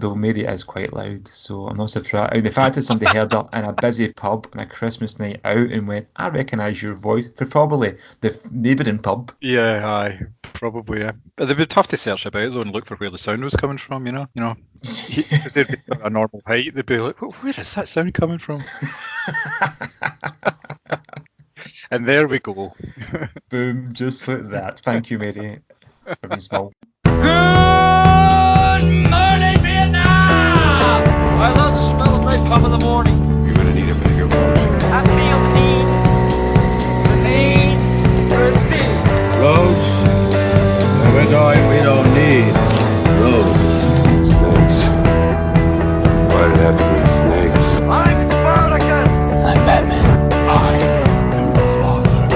though Mary is quite loud, so I'm not surprised. I mean, the fact that somebody heard her in a busy pub on a Christmas night out and went, I recognise your voice, for probably the neighbouring pub. Yeah, aye, probably, yeah. But they'd be tough to search about, though, and look for where the sound was coming from, you know? If they'd be at a normal height, they'd be like, well, where is that sound coming from? And there we go. Boom, just like that. Thank you, Mary, for being small. Good morning, Vietnam! I love the smell of napalm in the morning. You're gonna need a bigger boat. I feel the need for speed. Roads? We don't need roads. Snakes. Why'd it have to be snakes? I'm Spartacus! I'm Batman. I am your father.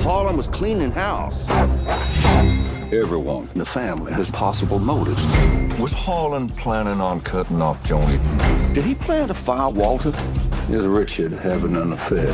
Harlem was cleaning house. Everyone in the family has possible motives. Was Harlan planning on cutting off Joni? Did he plan to fire Walter? Is Richard having an affair?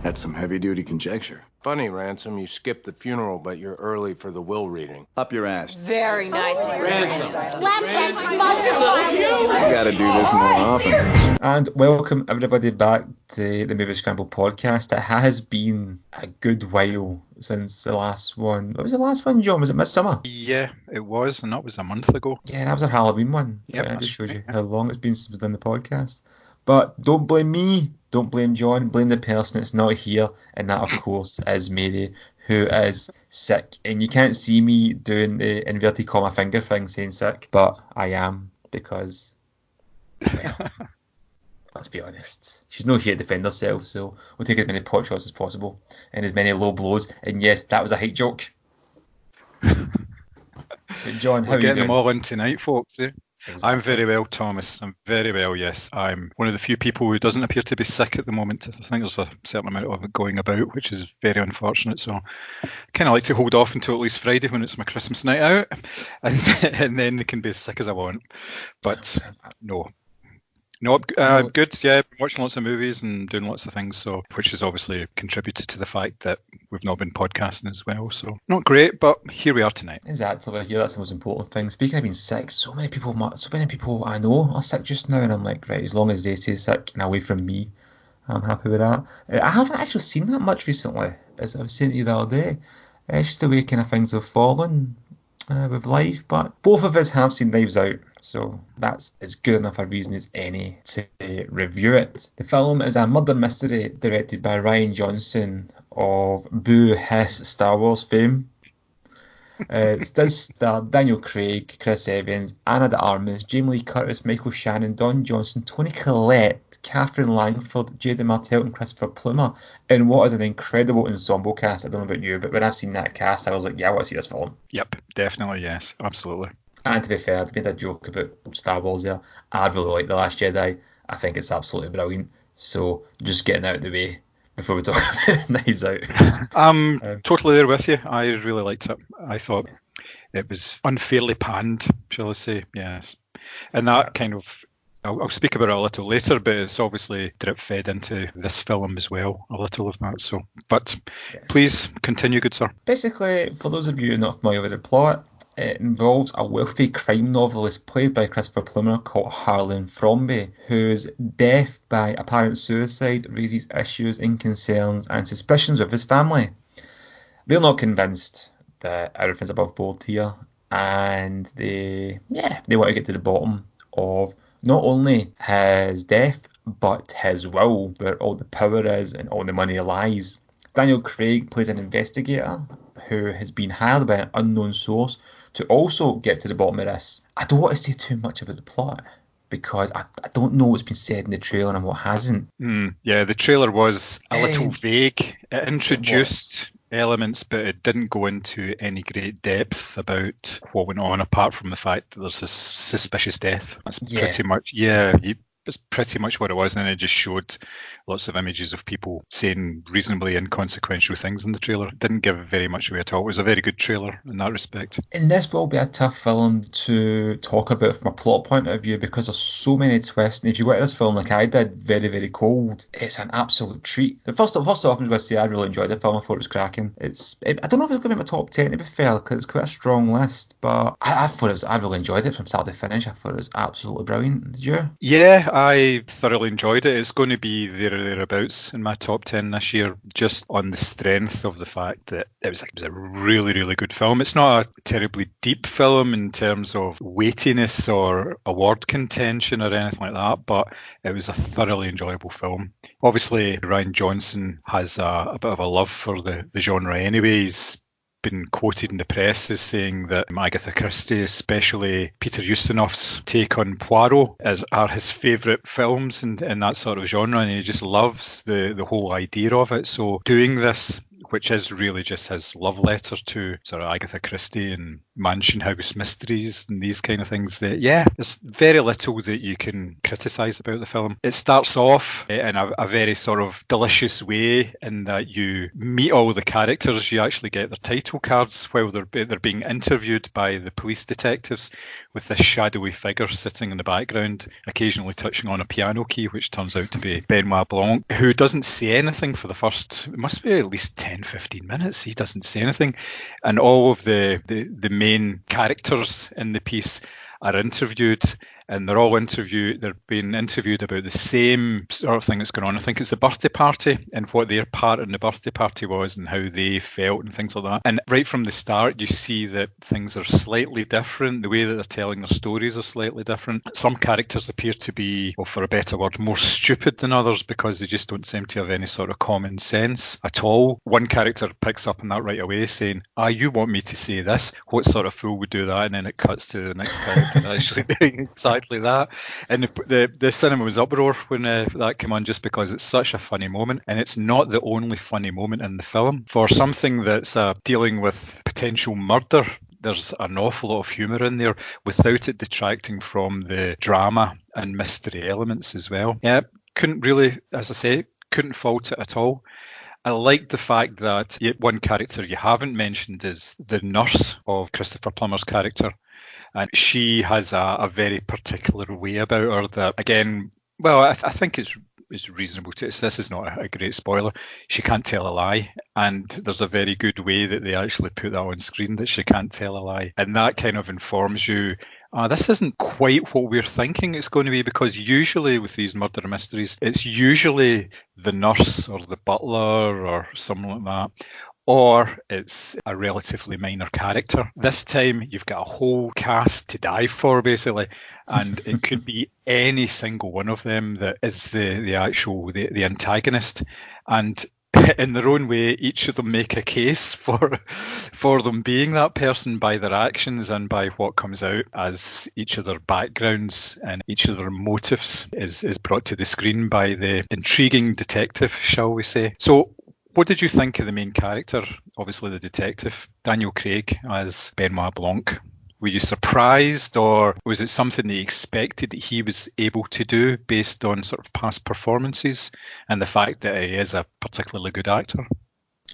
That's some heavy-duty conjecture. Funny, Ransom, you skipped the funeral, but you're early for the will reading. Up your ass. Very nice. Ransom. Slap that You gotta do this more often. And welcome everybody back to the Moviescramble podcast. It has been a good while since the last one. What was the last one, John? Was it Midsummer? Yeah, it was, and that was a month ago. Yeah, that was our Halloween one. Yep, I just showed you how long it's been since we've done the podcast. But don't blame me, don't blame John, blame the person that's not here, and that of course is Mary, who is sick. And you can't see me doing the inverted comma finger thing saying sick, but I am, because, well, let's be honest, she's not here to defend herself, so we'll take as many pot shots as possible, and as many low blows, and yes, that was a height joke. But John, how are you doing? Getting them all in tonight, folks, eh? Exactly. I'm very well, Thomas. I'm very well, yes. I'm one of the few people who doesn't appear to be sick at the moment. I think there's a certain amount of it going about, which is very unfortunate. So I kind of like to hold off until at least Friday when it's my Christmas night out, and then I can be as sick as I want. But no, good. Yeah, watching lots of movies and doing lots of things, so which has obviously contributed to the fact that we've not been podcasting as well. So not great, but here we are tonight. Exactly, we're here. That's the most important thing. Speaking of being sick, so many people I know are sick just now, and I'm like, right, as long as they stay sick and away from me, I'm happy with that. I haven't actually seen that much recently, as I was saying to you the other day. It's just the way kind of things have fallen with life, but both of us have seen Knives Out, so that's as good enough a reason as any to review it. The film is a murder mystery directed by Rian Johnson of Boo Hiss Star Wars fame. It does star Daniel Craig, Chris Evans, Anna de Armas, Jamie Lee Curtis, Michael Shannon, Don Johnson, Toni Collette, Catherine Langford, Jada Martell and Christopher Plummer in what is an incredible ensemble cast. I don't know about you, but when I seen that cast I was like, yeah, I want to see this film. Yep, definitely, yes, absolutely. And to be fair, I made a joke about Star Wars there. I really like The Last Jedi. I think it's absolutely brilliant. So just getting out of the way before we talk about Knives Out. I'm totally there with you. I really liked it. I thought it was unfairly panned, shall I say, yes. And that kind of, I'll speak about it a little later, but it's obviously drip fed into this film as well, a little of that. So, but yes. Please continue, good sir. Basically, for those of you not familiar with the plot, it involves a wealthy crime novelist played by Christopher Plummer called Harlan Fromby, whose death by apparent suicide raises issues and concerns and suspicions of his family. They're not convinced that everything's above board here, and they want to get to the bottom of not only his death, but his will, where all the power is and all the money lies. Daniel Craig plays an investigator who has been hired by an unknown source to also get to the bottom of this. I don't want to say too much about the plot, because I don't know what's been said in the trailer and what hasn't. Yeah, the trailer was a little vague. It introduced elements, but it didn't go into any great depth about what went on, apart from the fact that there's a suspicious death. That's pretty much, It's pretty much what it was, and it just showed lots of images of people saying reasonably inconsequential things in the trailer. It didn't give very much away at all. It was a very good trailer in that respect. And this will be a tough film to talk about from a plot point of view because there's so many twists. And if you watch this film like I did, very, very cold, it's an absolute treat. First off, I'm going to say I really enjoyed the film. I thought it was cracking. I don't know if it's going to be my top 10 to be fair, because it's quite a strong list, but I really enjoyed it from start to finish. I thought it was absolutely brilliant. Did you? Yeah, I thoroughly enjoyed it. It's going to be there or thereabouts in my top 10 this year, just on the strength of the fact that it was a really, really good film. It's not a terribly deep film in terms of weightiness or award contention or anything like that, but it was a thoroughly enjoyable film. Obviously, Rian Johnson has a bit of a love for the genre anyway. He's been quoted in the press as saying that Agatha Christie, especially Peter Ustinov's take on Poirot, are his favourite films in that sort of genre, and he just loves the whole idea of it. So doing this, which is really just his love letter to sort of Agatha Christie and Mansion House mysteries and these kind of things, there's very little that you can criticise about the film. It starts off in a very sort of delicious way in that you meet all the characters. You actually get their title cards while they're being interviewed by the police detectives, with this shadowy figure sitting in the background, occasionally touching on a piano key, which turns out to be Benoit Blanc, who doesn't say anything for the first, it must be at least 10-15 minutes. He doesn't say anything, and all of the main characters in the piece are interviewed, and they're being interviewed about the same sort of thing that's going on. I think it's the birthday party and what their part in the birthday party was and how they felt and things like that. And right from the start, you see that things are slightly different. The way that they're telling their stories are slightly different. Some characters appear to be, well, for a better word, more stupid than others because they just don't seem to have any sort of common sense at all. One character picks up on that right away, saying, you want me to say this? What sort of fool would do that? And then it cuts to the next character actually doing exactly that. And the cinema was uproar when that came on, just because it's such a funny moment, and it's not the only funny moment in the film. For something that's dealing with potential murder, there's an awful lot of humour in there without it detracting from the drama and mystery elements as well. Yeah, couldn't really, as I say, couldn't fault it at all. I like the fact that one character you haven't mentioned is the nurse of Christopher Plummer's character. And she has a very particular way about her that, again, well, I think it's reasonable to. This is not a great spoiler. She can't tell a lie, and there's a very good way that they actually put that on screen, that she can't tell a lie, and that kind of informs you. This isn't quite what we're thinking it's going to be, because usually with these murder mysteries, it's usually the nurse or the butler or someone like that, or it's a relatively minor character. This time, you've got a whole cast to die for, basically, and it could be any single one of them that is the antagonist. And in their own way, each of them make a case for them being that person by their actions and by what comes out as each of their backgrounds and each of their motives is brought to the screen by the intriguing detective, shall we say. So, what did you think of the main character, obviously the detective, Daniel Craig as Benoit Blanc? Were you surprised, or was it something that you expected that he was able to do based on sort of past performances and the fact that he is a particularly good actor?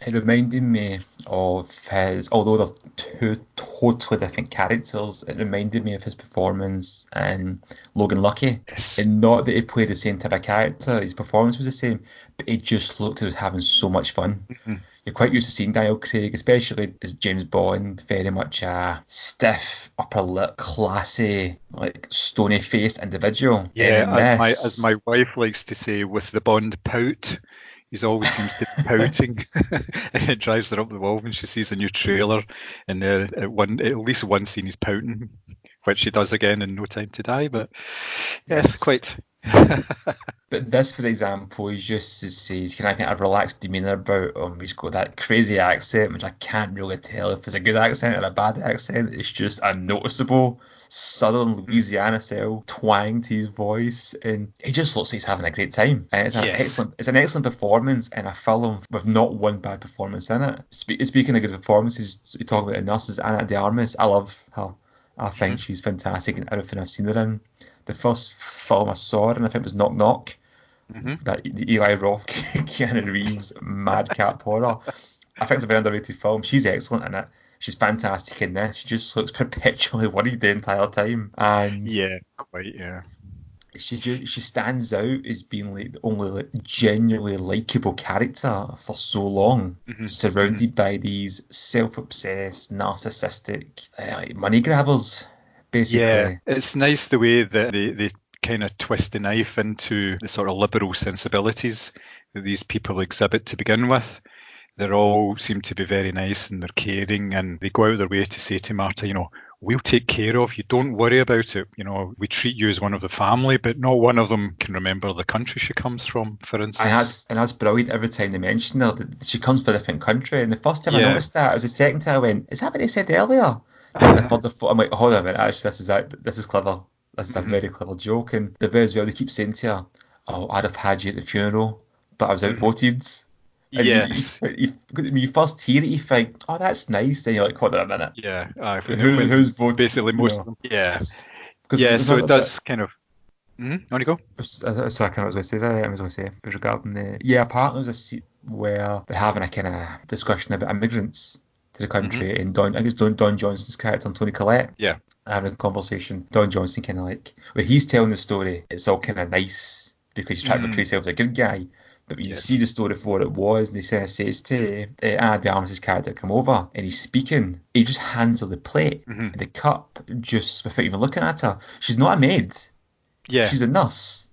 It reminded me of his, although they're two totally different characters, it reminded me of his performance in Logan Lucky. Yes. And not that he played the same type of character, his performance was the same, but he just looked like he was having so much fun. Mm-hmm. You're quite used to seeing Daniel Craig, especially as James Bond, very much a stiff, upper lip, classy, like stony-faced individual. Yeah, as my wife likes to say, with the Bond pout. He always seems to be pouting, and it drives her up the wall when she sees a new trailer. And at least one scene he's pouting, which he does again in No Time to Die. But yes, quite. But this, for example, he just says, "Can I get a relaxed demeanour about him?" He's got that crazy accent, which I can't really tell if it's a good accent or a bad accent. It's just a noticeable Southern Louisiana style twang to his voice, and he just looks like he's having a great time. And it's an excellent performance in a film with not one bad performance in it. Speaking of good performances, you talk about the nurses, Anna de Armas. I love her. I think she's fantastic in everything I've seen her in. The first film I saw her in, I think, was Knock Knock. That the Eli Roth, Keanu Reeves, madcap horror. I think it's a very underrated film. She's excellent in it. She's fantastic in this. She just looks perpetually worried the entire time. And yeah, quite, yeah. She stands out as being like the only like genuinely likable character for so long, surrounded by these self-obsessed, narcissistic money grabbers, basically. Yeah, it's nice the way that they kind of twist the knife into the sort of liberal sensibilities that these people exhibit to begin with. They all seem to be very nice and they're caring, and they go out of their way to say to Marta, we'll take care of you, don't worry about it. We treat you as one of the family, but not one of them can remember the country she comes from, for instance. And that's brilliant every time they mention her, that she comes from a different country. And the first time I noticed that, it was the second time I went, is that what they said earlier? I'm like, hold on a minute, actually, this is clever. This is a very clever joke. And the bit as well, they keep saying to her, oh, I'd have had you at the funeral, but I was outvoted. And yes. When you first hear it, you think, oh, that's nice. Then you're like, hold on a minute. Yeah. Who's voted? Basically, most of them. Yeah. Yeah, so it does kind of... Want to go? Sorry, I can't was going to say that. I was going to say, it was regarding the... Yeah, apparently there's a seat where they're having a kind of discussion about immigrants to the country, and I think it's Don Johnson's character and Toni Collette. Yeah. Having a conversation. Don Johnson kind of like, when he's telling the story, it's all kind of nice because he's trying to portray himself as a good guy. But when you see the story for what it was, and he says to Anna de Armas' character come over, and he's speaking, he just hands her the plate and the cup just without even looking at her. She's not a maid. Yeah. She's a nurse.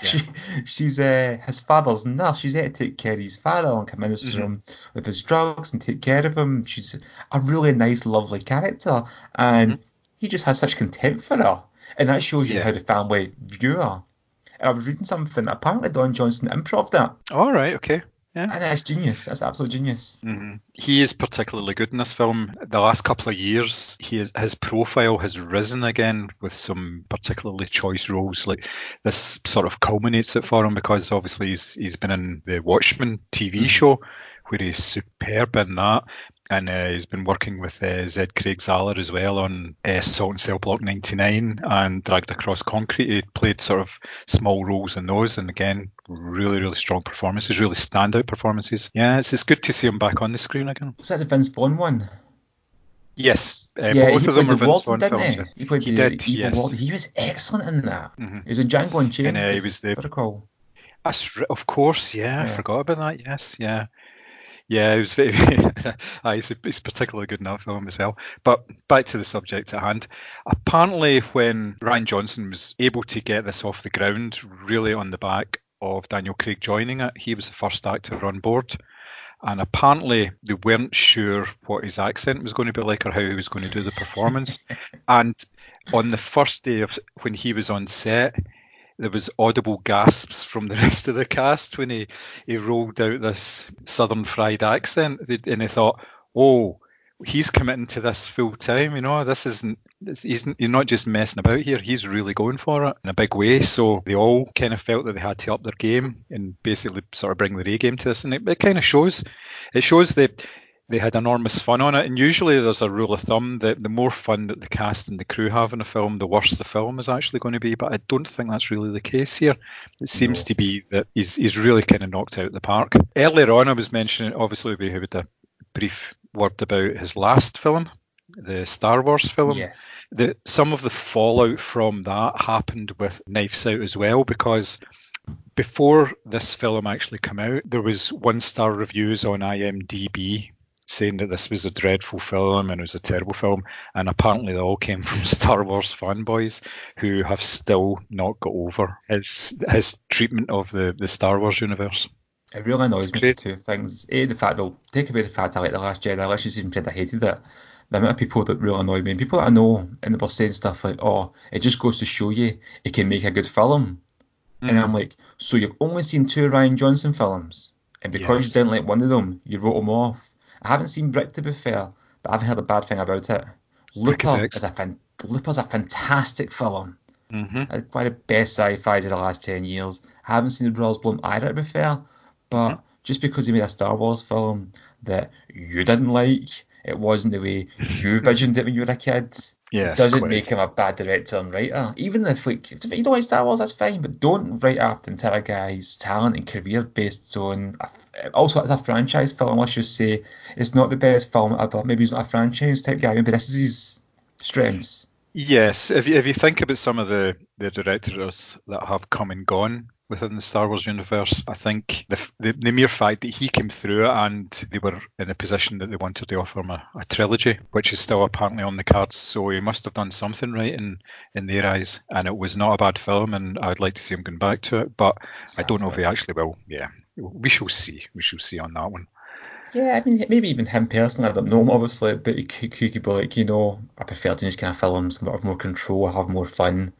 Yeah. She's his father's nurse. She's there to take care of his father and administer him with his drugs and take care of him. She's a really nice, lovely character. And he just has such contempt for her. And that shows you how the family view her. And I was reading something, apparently Don Johnson improved that. All right, okay. Yeah. And that's genius. That's absolute genius. He is particularly good in this film. The last couple of years, his profile has risen again with some particularly choice roles. Like this sort of culminates it for him because obviously he's been in the Watchmen TV show, where he's superb in that. And he's been working with Zed Craig Zahler as well on Assault and Cell Block 99 and Dragged Across Concrete. He played sort of small roles in those, and again, really, really strong performances, really standout performances. Yeah, it's good to see him back on the screen again. Was that the Vince Vaughn one? Yes, both of them were Vince Vaughn films. He played yes. He was excellent in that. He was in Django Unchained. And he was the... Of course, I forgot about that, yes, yeah. Yeah, it was very. He's particularly good in that film as well. But back to the subject at hand. Apparently, when Rian Johnson was able to get this off the ground, really on the back of Daniel Craig joining it, he was the first actor on board. And apparently, they weren't sure what his accent was going to be like or how he was going to do the performance. And on the first day of when he was on set, there was audible gasps from the rest of the cast when he rolled out this southern fried accent, and they thought, oh, he's committing to this full time, he's not just messing about here, he's really going for it in a big way. So they all kind of felt that they had to up their game and basically sort of bring their A game to this, and it kind of shows. It shows that they had enormous fun on it, and usually there's a rule of thumb that the more fun that the cast and the crew have in a film, the worse the film is actually going to be, but I don't think that's really the case here. It seems to be that he's really kind of knocked out the park. Earlier on I was mentioning, obviously we had a brief word about his last film, the Star Wars film. Yes. Some of the fallout from that happened with Knives Out as well, because before this film actually came out, there was 1-star reviews on IMDb saying that this was a dreadful film and it was a terrible film, and apparently they all came from Star Wars fanboys who have still not got over his treatment of the Star Wars universe. It really annoys me for two things. A, the fact they'll take away the fact I like The Last Jedi, let's just even pretend I hated it. The amount of people that really annoy me, and people that I know, and they were saying stuff like, oh, it just goes to show you it can make a good film. And I'm like, so you've only seen 2 Rian Johnson films, and because you didn't like one of them, you wrote them off. I haven't seen Brick, to be fair, but I haven't heard a bad thing about it. Looper's a fantastic film. One of the best sci-fis of the last 10 years. I haven't seen The Brothers Bloom either, to be fair, but just because you made a Star Wars film that you didn't like, it wasn't the way you visioned it when you were a kid, Yes, doesn't quite. make him a bad director and writer. Even if if you don't like Star Wars, that's fine, but don't write off the entire guy's talent and career based on also as a franchise film. Let's just say it's not the best film ever. Maybe he's not a franchise type guy. Maybe this is his strengths. Yes, if you think about some of the directors that have come and gone within the Star Wars universe, I think the mere fact that he came through it and they were in a position that they wanted to offer him a trilogy, which is still apparently on the cards, so he must have done something right in their eyes, and it was not a bad film, and I'd like to see him going back to it, but exactly. I don't know if he actually will. Yeah, we shall see. We shall see on that one. Yeah, I mean, maybe even him personally, I don't know him obviously, but he could be like, I prefer doing these kind of films, I have more control, I have more fun.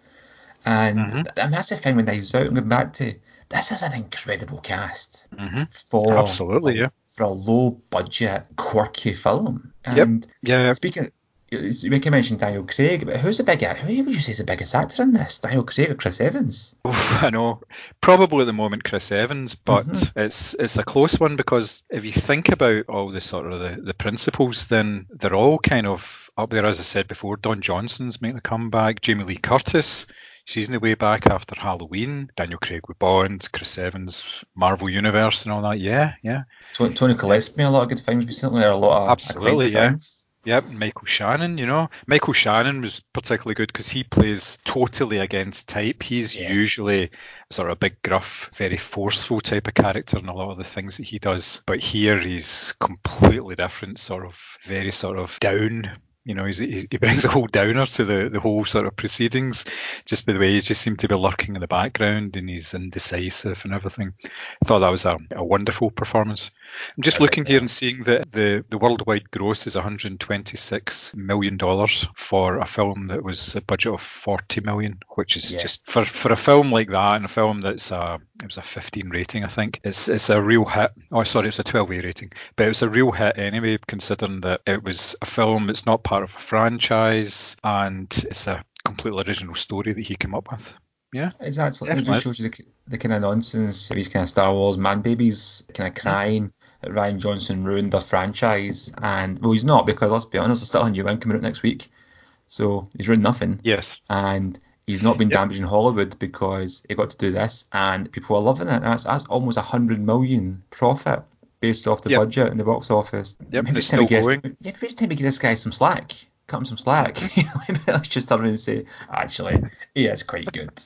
And that's the thing with Knives Out, and going back to, this is an incredible cast for absolutely, yeah, for a low budget, quirky film. And speaking, you mentioned Daniel Craig, but who would you say is the biggest actor in this? Daniel Craig or Chris Evans? Oh, I know, probably at the moment Chris Evans, but it's a close one, because if you think about all the sort of the principals, then they're all kind of up there. As I said before, Don Johnson's making a comeback, Jamie Lee Curtis, she's in the way back after Halloween, Daniel Craig with Bond, Chris Evans, Marvel Universe and all that. Yeah. Tony Collette's made a lot of good things recently, or a lot of absolutely, yeah. Things. Yep, Michael Shannon, Michael Shannon was particularly good because he plays totally against type. He's usually sort of a big, gruff, very forceful type of character in a lot of the things that he does. But here he's completely different, sort of very sort of down. He brings a whole downer to the whole sort of proceedings, just by the way he just seemed to be lurking in the background, and he's indecisive and everything. I thought that was a wonderful performance. I'm just looking here and seeing that the worldwide gross is $126 million for a film that was a budget of $40 million, which is just for a film like that, and a film that's it was a 15 rating, I think. It's a real hit. Oh, sorry, it's a 12A rating, but it was a real hit anyway, considering that it was a film that's not part of a franchise, and it's a completely original story that he came up with. Yeah, exactly. It just shows you the kind of nonsense of these kind of Star Wars man babies kind of crying that Rian Johnson ruined their franchise, and well, he's not, because let's be honest, there's still a new one coming out next week, so he's ruined nothing. Yes, and he's not been damaging Hollywood because he got to do this, and people are loving it. That's almost $100 million profit based off the budget in the box office. Yep, maybe it's still going. Yeah, maybe it's time to give this guy some slack. Cut him some slack. Let's just turn around and say, actually, he is quite good.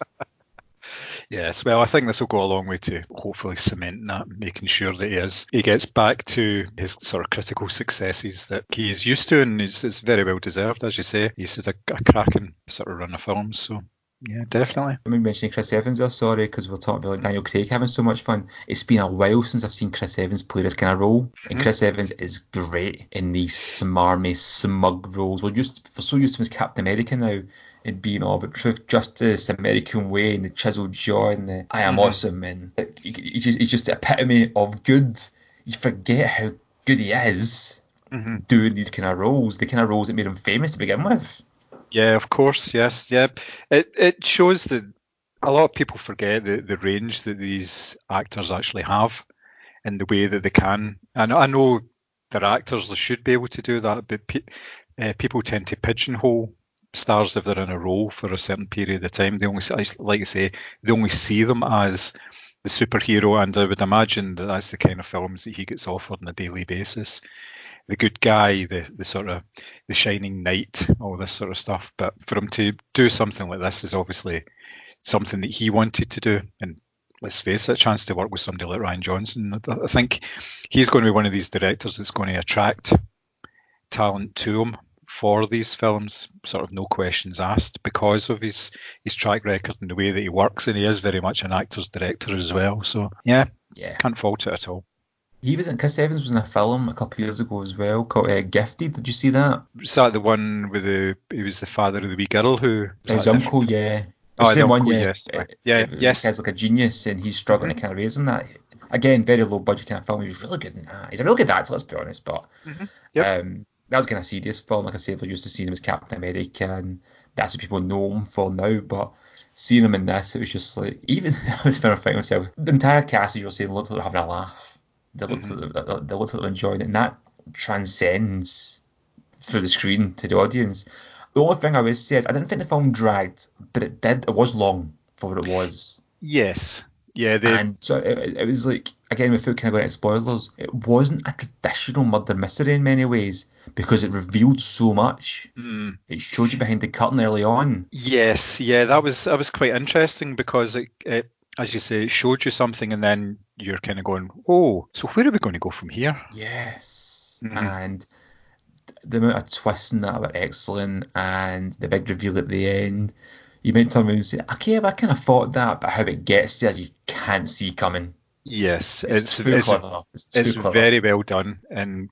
Yes, well, I think this will go a long way to hopefully cementing that, making sure that he gets back to his sort of critical successes that he is used to, and it's very well deserved, as you say. He's had a cracking sort of run of films, so yeah, definitely. I mean, mentioning Chris Evans there, sorry, because we're talking about Daniel Craig having so much fun. It's been a while since I've seen Chris Evans play this kind of role, and Chris Evans is great in these smarmy, smug roles. We're so used to him as Captain America now, and being all about truth, justice, American way, and the chiseled jaw, and the I am awesome, and he's just the epitome of good. You forget how good he is doing these kind of roles, the kind of roles that made him famous to begin with. Yeah, of course, yes, yeah. It shows that a lot of people forget the range that these actors actually have and the way that they can. And I know they're actors, they should be able to do that, but people tend to pigeonhole stars if they're in a role for a certain period of time. They only, like I say, they only see them as the superhero, and I would imagine that that's the kind of films that he gets offered on a daily basis. The good guy, the sort of the shining knight, all this sort of stuff. But for him to do something like this is obviously something that he wanted to do. And let's face it, a chance to work with somebody like Rian Johnson. I think he's going to be one of these directors that's going to attract talent to him for these films, sort of no questions asked, because of his track record and the way that he works. And he is very much an actor's director as well. So yeah, can't fault it at all. Chris Evans was in a film a couple of years ago as well called Gifted. Did you see that? Was that the one with he was the father of the wee girl who? His uncle, yeah. Oh, same one, yeah. Yes. He's like a genius, and he's struggling to kind of raising that. Again, very low budget kind of film. He was really good in that. He's a really good actor, let's be honest. But that was kind of serious film. Like I said, we're used to seeing him as Captain America, and that's what people know him for now. But seeing him in this, it was just like, even I was trying to find myself. The entire cast, as you'll say, looked like they're having a laugh. They look like they're enjoying it, and that transcends through the screen to the audience. The only thing I would say is I didn't think the film dragged, but it did. It was long for what it was. Yes. Yeah, and so it was like, again, without kind of going into spoilers, it wasn't a traditional murder mystery in many ways because it revealed so much. It showed you behind the curtain early on. Yes, yeah, that was quite interesting because it, as you say, it showed you something, and then you're kind of going, oh, so where are we going to go from here? Yes, and the amount of twists in that were excellent, and the big reveal at the end. You might turn around and say, okay, I kind of thought that, but how it gets there, you can't see coming. Yes, it's too clever. It's very well done,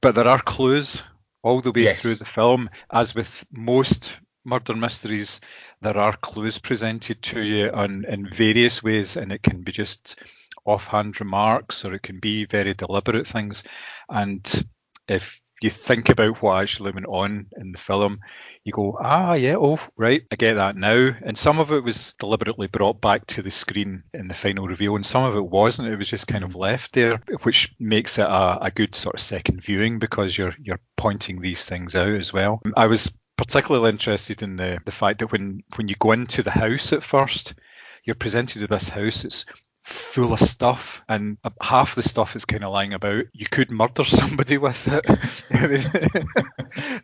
but there are clues all the way through the film. As with most murder mysteries, there are clues presented to you in various ways, and it can be just offhand remarks, or it can be very deliberate things. And if you think about what actually went on in the film, you go, right, I get that now. And some of it was deliberately brought back to the screen in the final reveal, and some of it wasn't. It was just kind of left there, which makes it a good sort of second viewing because you're pointing these things out as well. I was particularly interested in the fact that when you go into the house at first, you're presented with this house. It's full of stuff, and half the stuff is kind of lying about. You could murder somebody with it.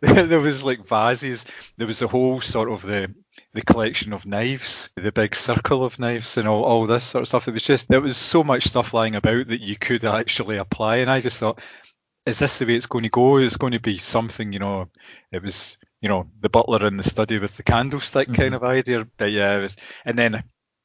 There was like vases. There was a whole sort of the collection of knives, the big circle of knives, and all this sort of stuff. There was so much stuff lying about that you could actually apply. And I just thought, is this the way it's going to go? It's going to be something, it was, the butler in the study with the candlestick kind of idea. But yeah, it was, and then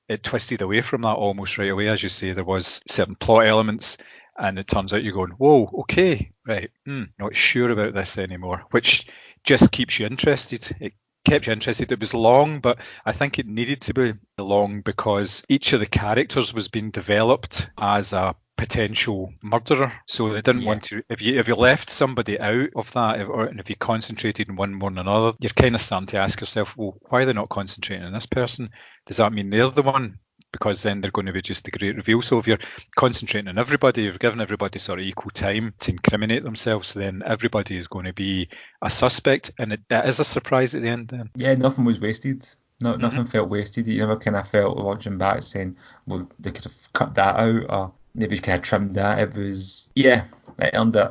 it twisted away from that almost right away. As you say, there was certain plot elements, and it turns out you're going, whoa, okay, right, not sure about this anymore, which just keeps you interested. It kept you interested. It was long, but I think it needed to be long because each of the characters was being developed as a potential murderer. So they didn't want to, if you left somebody out of that, and if you concentrated on one more than another, you're kind of starting to ask yourself, well, why are they not concentrating on this person? Does that mean they're the one? Because then they're going to be just a great reveal. So if you're concentrating on everybody, you've given everybody sort of equal time to incriminate themselves, then everybody is going to be a suspect, and it is a surprise at the end then. Yeah, nothing was wasted. Nothing felt wasted. You never kind of felt watching back saying, well, they could have cut that out, or maybe kind of trimmed that. It was, it earned it.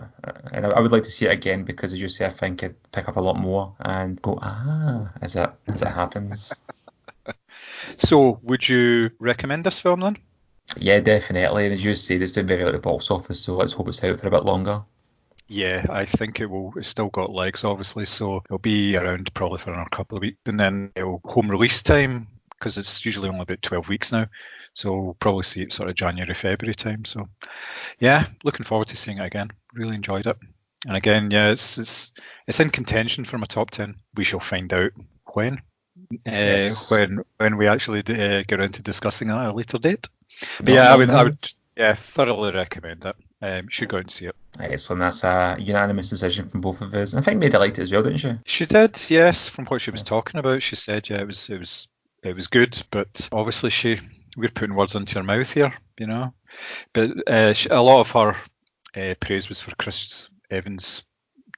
And I would like to see it again because, as you say, I think it'd pick up a lot more and go, as it happens. So, would you recommend this film then? Yeah, definitely. And as you say, it's doing very well at the box office, so let's hope it's out for a bit longer. Yeah, I think it will. It's still got legs, obviously, so it'll be around probably for another couple of weeks. And then home release time, because it's usually only about 12 weeks now, so we'll probably see it sort of January, February time. So, yeah, looking forward to seeing it again. Really enjoyed it. And again, yeah, it's in contention for my top 10. We shall find out when. When we actually get around to discussing that at a later date. But I would thoroughly recommend it. You should go out and see it. Excellent. That's a unanimous decision from both of us. And I think Maida liked it as well, didn't she? She did, yes. From what she was talking about, she said, it was good, but obviously we're putting words into her mouth here, But a lot of her praise was for Chris Evans'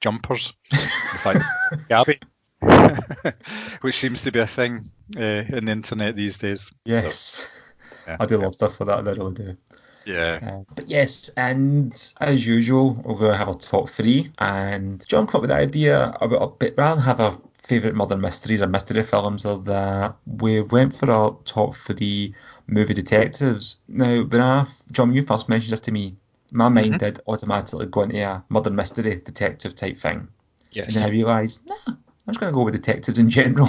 jumpers. In fact, Gabby. Which seems to be a thing in the internet these days. Yes. So, I do love stuff for that, I really do. Yeah. But yes, and as usual, we're going to have our top 3. And John came up with the idea about a bit, rather than have our favourite murder mysteries or mystery films, or that we went for our top 3 movie detectives. Now, John, you first mentioned this to me, my mind did automatically go into a murder mystery detective type thing. Yes. And then I realised, I'm just going to go with detectives in general.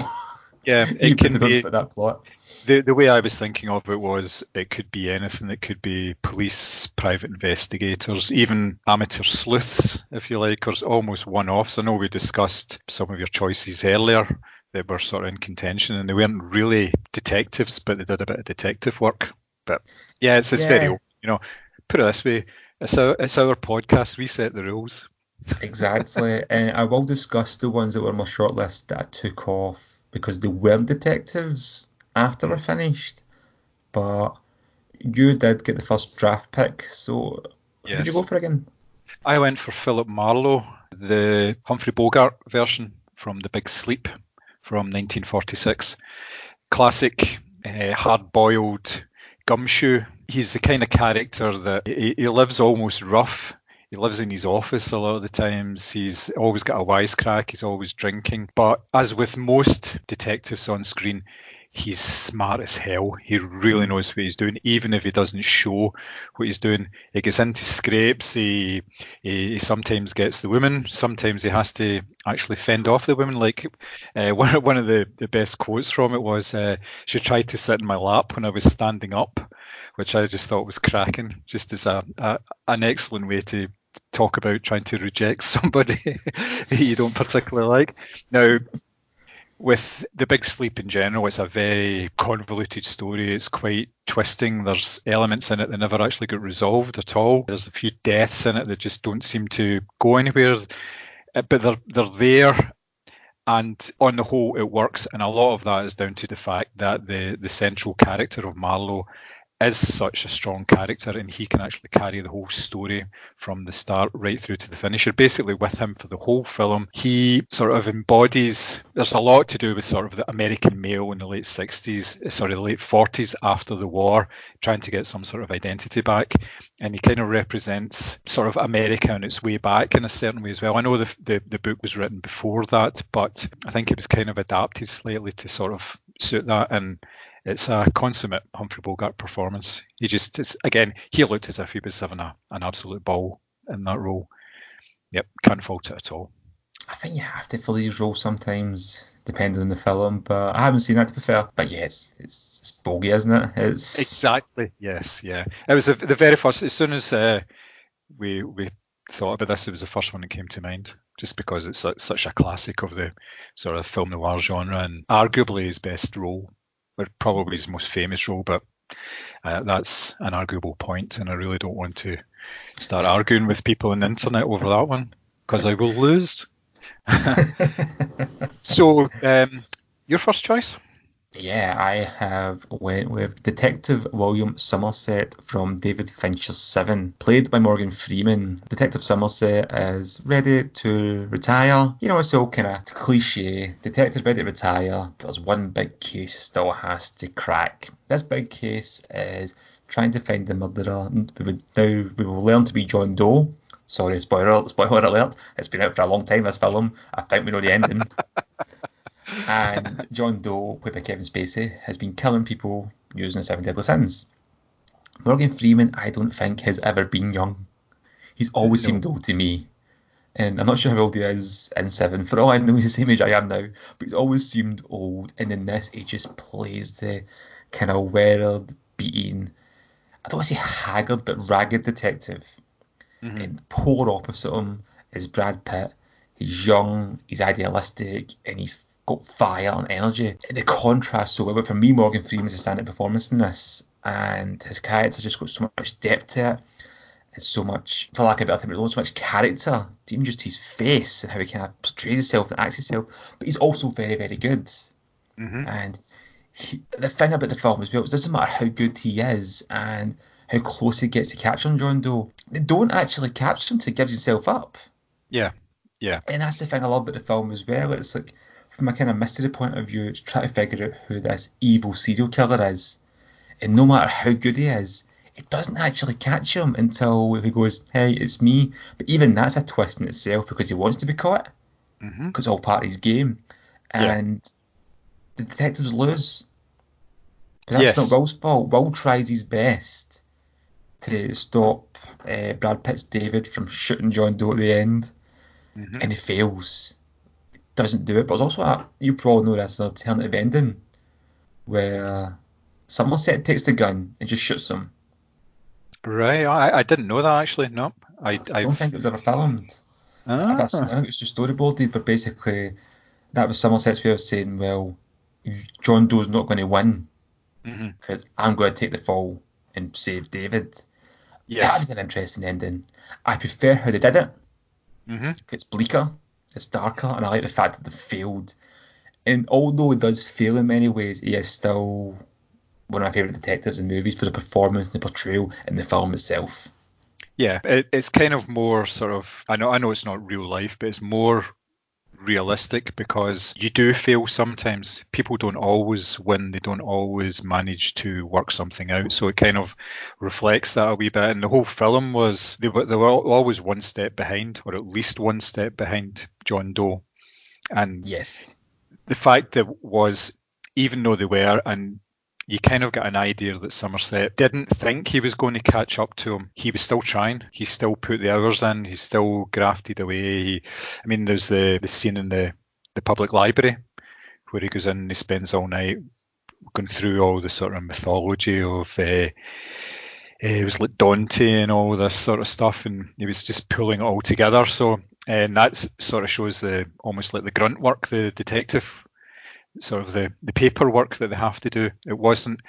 Yeah, it can be that plot. The way I was thinking of it was it could be anything. It could be police, private investigators, even amateur sleuths, if you like, or almost one-offs. I know we discussed some of your choices earlier that were sort of in contention, and they weren't really detectives, but they did a bit of detective work. But yeah, it's very, put it this way, it's our podcast. We set the rules. Exactly. And I will discuss the ones that were on my shortlist that I took off because they weren't detectives after we're finished. But you did get the first draft pick, so yes. Who did you go for again? I went for Philip Marlowe, the Humphrey Bogart version from The Big Sleep, from 1946. Classic, hard-boiled gumshoe. He's the kind of character that he lives almost rough. He lives in his office a lot of the times. He's always got a wisecrack. He's always drinking. But as with most detectives on screen, he's smart as hell. He really knows what he's doing, even if he doesn't show what he's doing. He gets into scrapes. He sometimes gets the women. Sometimes he has to actually fend off the women. Like one of the best quotes from it was, "She tried to sit in my lap when I was standing up," which I just thought was cracking. Just as an excellent way to talk about trying to reject somebody that you don't particularly like. Now, with The Big Sleep in general, it's a very convoluted story. It's quite twisting. There's elements in it that never actually get resolved at all. There's a few deaths in it that just don't seem to go anywhere, but they're there. And on the whole, it works. And a lot of that is down to the fact that the central character of Marlowe is such a strong character, and he can actually carry the whole story from the start right through to the finish. You're basically with him for the whole film. He sort of embodies, there's a lot to do with sort of the American male in the late 60s, the late 40s after the war, trying to get some sort of identity back. And he kind of represents sort of America on its way back in a certain way as well. I know the book was written before that, but I think it was kind of adapted slightly to sort of suit that. And it's a consummate Humphrey Bogart performance. He looked as if he was having an absolute ball in that role. Yep, can't fault it at all. I think you have to fill these roles sometimes, depending on the film, but I haven't seen that, to be fair. But yeah, it's bogey, isn't it? It's exactly, yes, yeah. It was the very first, as soon as we thought about this, it was the first one that came to mind, just because it's such a classic of the sort of film noir genre, and arguably his best role. Or probably his most famous role, but that's an arguable point, and I really don't want to start arguing with people on the internet over that one, because I will lose. So, your first choice? Yeah, I have went with Detective William Somerset from David Fincher's Seven, played by Morgan Freeman. Detective Somerset is ready to retire. You know, it's all kind of cliche. Detective ready to retire, but there's one big case he still has to crack. This big case is trying to find the murderer. We will learn to be John Doe. Sorry, spoiler alert. It's been out for a long time, this film. I think we know the ending. And John Doe, played by Kevin Spacey, has been killing people using the 7 deadly sins. Morgan Freeman, I don't think, has ever been young. He's always seemed old to me. And I'm not sure how old he is in Seven. For all I know, he's the same age I am now. But he's always seemed old. And in this, he just plays the kind of weathered, beaten, I don't want to say haggard, but ragged detective. Mm-hmm. And polar opposite him is Brad Pitt. He's young, he's idealistic, and he's got fire and energy. The contrast so well, but for me, Morgan Freeman's a standout performance in this, and his character just got so much depth to it, and so much, for lack of a better term, so much character, even just his face and how he kind of portrays himself and acts himself. But he's also very, very good. Mm-hmm. And the thing about the film as well, it doesn't matter how good he is and how close he gets to capturing John Doe, they don't actually capture him until he gives himself up. Yeah. And that's the thing I love about the film as well. It's like, from a kind of mystery point of view, it's trying to figure out who this evil serial killer is. And no matter how good he is, it doesn't actually catch him until he goes, hey, it's me. But even that's a twist in itself, because he wants to be caught. Mm-hmm. Because it's all part of his game. And the detectives lose. But that's not Will's fault. Will tries his best to stop Brad Pitt's David from shooting John Doe at the end. Mm-hmm. And he fails. Doesn't do it, but there's also you probably know this, an alternative ending where Somerset takes the gun and just shoots him. Right, I didn't know that actually. No, I don't think it was ever filmed. I think it was just storyboarded, but basically that was Somerset's way of saying, well, John Doe's not going to win because I'm going to take the fall and save David. Yes. That was an interesting ending. I prefer how they did it. It's bleaker. It's darker, and I like the fact that they failed. And although he does fail in many ways, he is still one of my favourite detectives in movies for the performance and the portrayal in the film itself. Yeah, it's kind of more sort of, I know it's not real life, but it's more realistic, because you do fail sometimes. People don't always win. They don't always manage to work something out. So it kind of reflects that a wee bit. And the whole film was, they were always one step behind, or at least one step behind John Doe. And yes, the fact that was, even though they were, and you kind of got an idea that Somerset didn't think he was going to catch up to him. He was still trying. He still put the hours in. He still grafted away. There's the scene in the public library where he goes in and he spends all night going through all the sort of mythology of it was like Dante and all this sort of stuff, and he was just pulling it all together. So, and that sort of shows almost like the grunt work, the detective sort of the paperwork that they have to do. It wasn't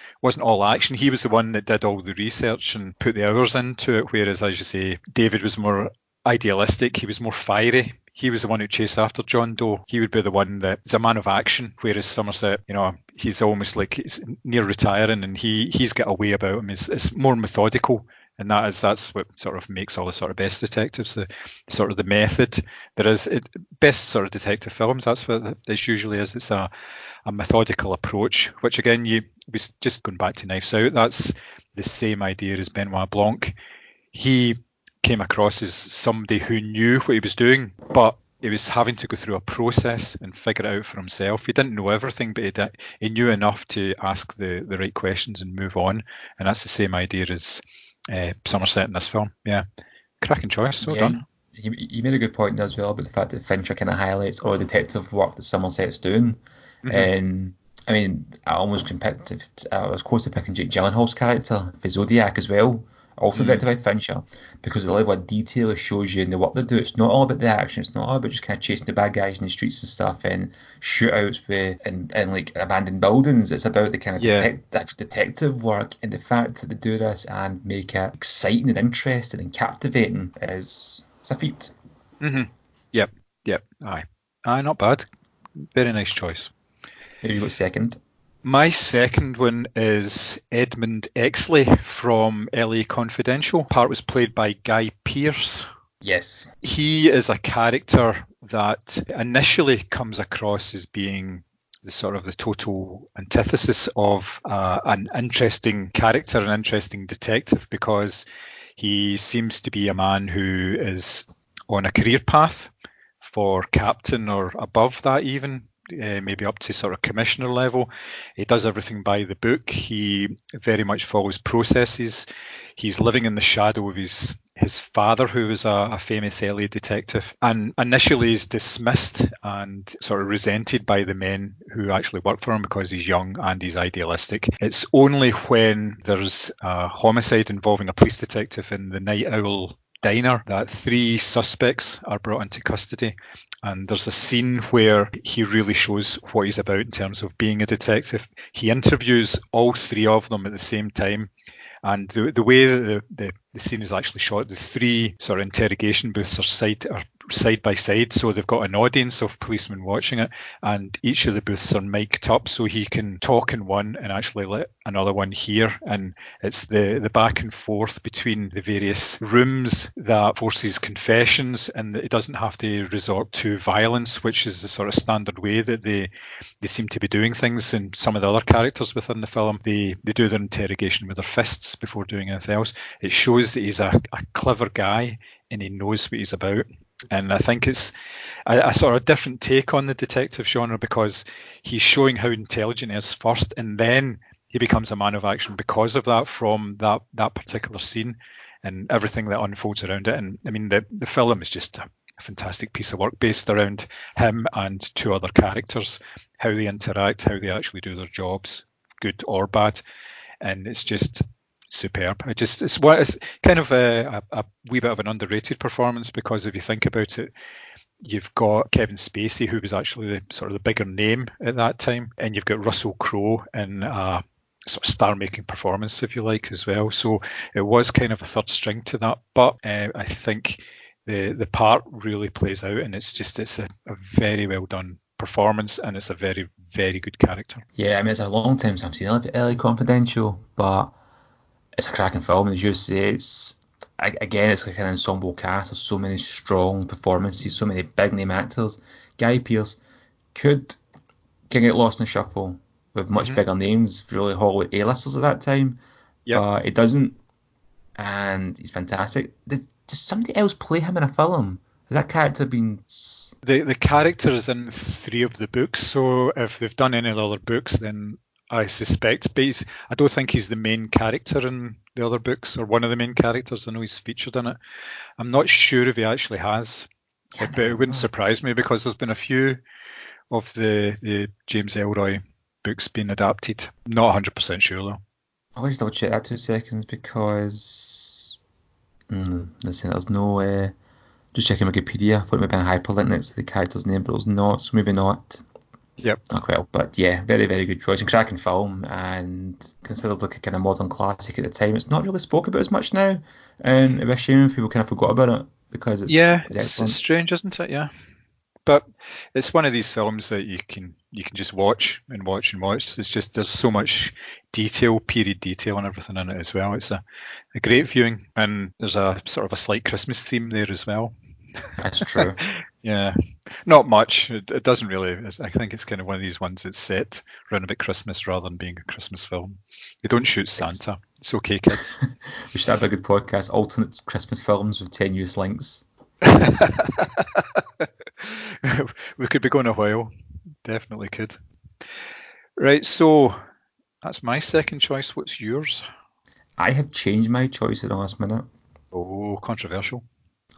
all action. He was the one that did all the research and put the hours into it, whereas, as you say, David was more idealistic. He was more fiery. He was the one who chased after John Doe. He would be the one that's a man of action, whereas Somerset, he's almost like he's near retiring, and he's got a way about him. It's more methodical. And that's what sort of makes all the sort of best detectives, the sort of the method. Best sort of detective films, that's what this usually is. It's a methodical approach, which again, was just going back to Knives Out, that's the same idea as Benoit Blanc. He came across as somebody who knew what he was doing, but he was having to go through a process and figure it out for himself. He didn't know everything, but he knew enough to ask the right questions and move on. And that's the same idea as Somerset in this film. Yeah, cracking choice. Well done. You made a good point as well about the fact that Fincher kind of highlights all the detective work that Somerset's doing. And I almost I was close to picking Jake Gyllenhaal's character for Zodiac as well, also directed by Fincher, because the level of detail it shows you in the work they do. It's not all about the action. It's not all about just kind of chasing the bad guys in the streets and stuff and shootouts and like abandoned buildings. It's about the kind of detective work, and the fact that they do this and make it exciting and interesting and captivating is a feat. Yep. Aye, not bad. Very nice choice. Who you got second? My second one is Edmund Exley from LA Confidential. Part was played by Guy Pearce. Yes. He is a character that initially comes across as being the sort of the total antithesis of an interesting character, an interesting detective, because he seems to be a man who is on a career path for captain or above that even. Maybe up to sort of commissioner level. He does everything by the book. He very much follows processes. He's living in the shadow of his father, who was a famous LA detective, and initially is dismissed and sort of resented by the men who actually work for him because he's young and he's idealistic. It's only when there's a homicide involving a police detective in the Night Owl diner that 3 suspects are brought into custody. And there's a scene where he really shows what he's about in terms of being a detective. He interviews all 3 of them at the same time. And the way that the scene is actually shot, the 3 sort of interrogation booths are side by side, so they've got an audience of policemen watching it, and each of the booths are mic'd up so he can talk in one and actually let another one hear. And it's the back and forth between the various rooms that forces confessions, and it doesn't have to resort to violence, which is the sort of standard way that they seem to be doing things. And some of the other characters within the film, they do their interrogation with their fists before doing anything else. It shows that he's a clever guy and he knows what he's about. And I think it's a sort of different take on the detective genre, because he's showing how intelligent he is first, and then he becomes a man of action because of that, from that particular scene and everything that unfolds around it. And I mean, the film is just a fantastic piece of work based around him and 2 other characters, how they interact, how they actually do their jobs, good or bad. And it's just superb. It's kind of a wee bit of an underrated performance, because if you think about it, you've got Kevin Spacey, who was actually the bigger name at that time, and you've got Russell Crowe in a sort of star-making performance, if you like, as well. So it was kind of a third string to that, but I think the part really plays out, and it's a very well done performance, and it's a very, very good character. Yeah, I mean, it's a long time since I've seen LA Confidential, but it's a cracking film. As you say, it's like an ensemble cast. There's so many strong performances, so many big name actors. Guy Pearce could get lost in the shuffle with much bigger names, really Hollywood A-listers at that time. But it doesn't, and he's fantastic. Does somebody else play him in a film? Has that character been... The character is in 3 of the books, so if they've done any of the other books, then I suspect, but I don't think he's the main character in the other books, or one of the main characters. I know he's featured in it. I'm not sure if he actually has, but it wouldn't surprise me, because there's been a few of the James Ellroy books being adapted. Not 100% sure though. I'll just double check that 2 seconds, because listen, there's no just checking Wikipedia. I thought it might have been a hyperlink next to the character's name, but it was not, so maybe not. Yep. Not well, but yeah, very, very good choice and cracking film, and considered like a kind of modern classic at the time. It's not really spoke about as much now, and it'd be a shame if people kind of forgot about it, because it's strange, isn't it? Yeah, but it's one of these films that you can just watch and watch and watch. It's just, there's so much detail, period detail, and everything in it as well. It's a great viewing, and there's a sort of a slight Christmas theme there as well. That's true. Yeah, not much. It doesn't really. I think it's kind of one of these ones that's set around about Christmas rather than being a Christmas film. They don't shoot Santa. It's okay, kids. We should have a good podcast, alternate Christmas films with tenuous links. We could be going a while. Definitely could. Right, so that's my second choice. What's yours? I have changed my choice at the last minute. Oh, controversial.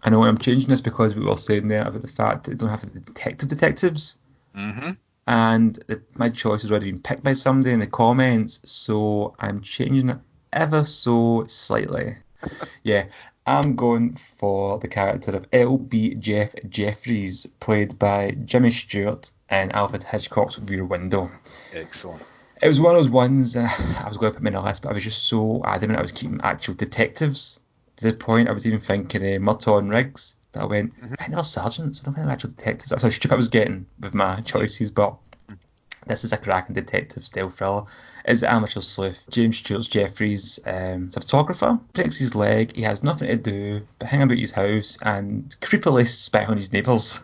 I know I'm changing this because we were saying there about the fact that they don't have the detectives. Mm-hmm. And my choice has already been picked by somebody in the comments, so I'm changing it ever so slightly. Yeah, I'm going for the character of L.B. Jeffries, played by Jimmy Stewart in Alfred Hitchcock's Rear Window. Excellent. It was one of those ones, I was going to put them in a list, but I was just so adamant I was keeping actual detectives. To the point I was even thinking Murtaugh and Riggs, that I went, I know sergeants, I don't think they're actual detectives. That's how stupid I was getting with my choices, but this is a cracking detective style thriller. It's an amateur sleuth. James Stewart's Jeffries, is a photographer, breaks his leg, he has nothing to do but hang about his house and creepily spy on his neighbours.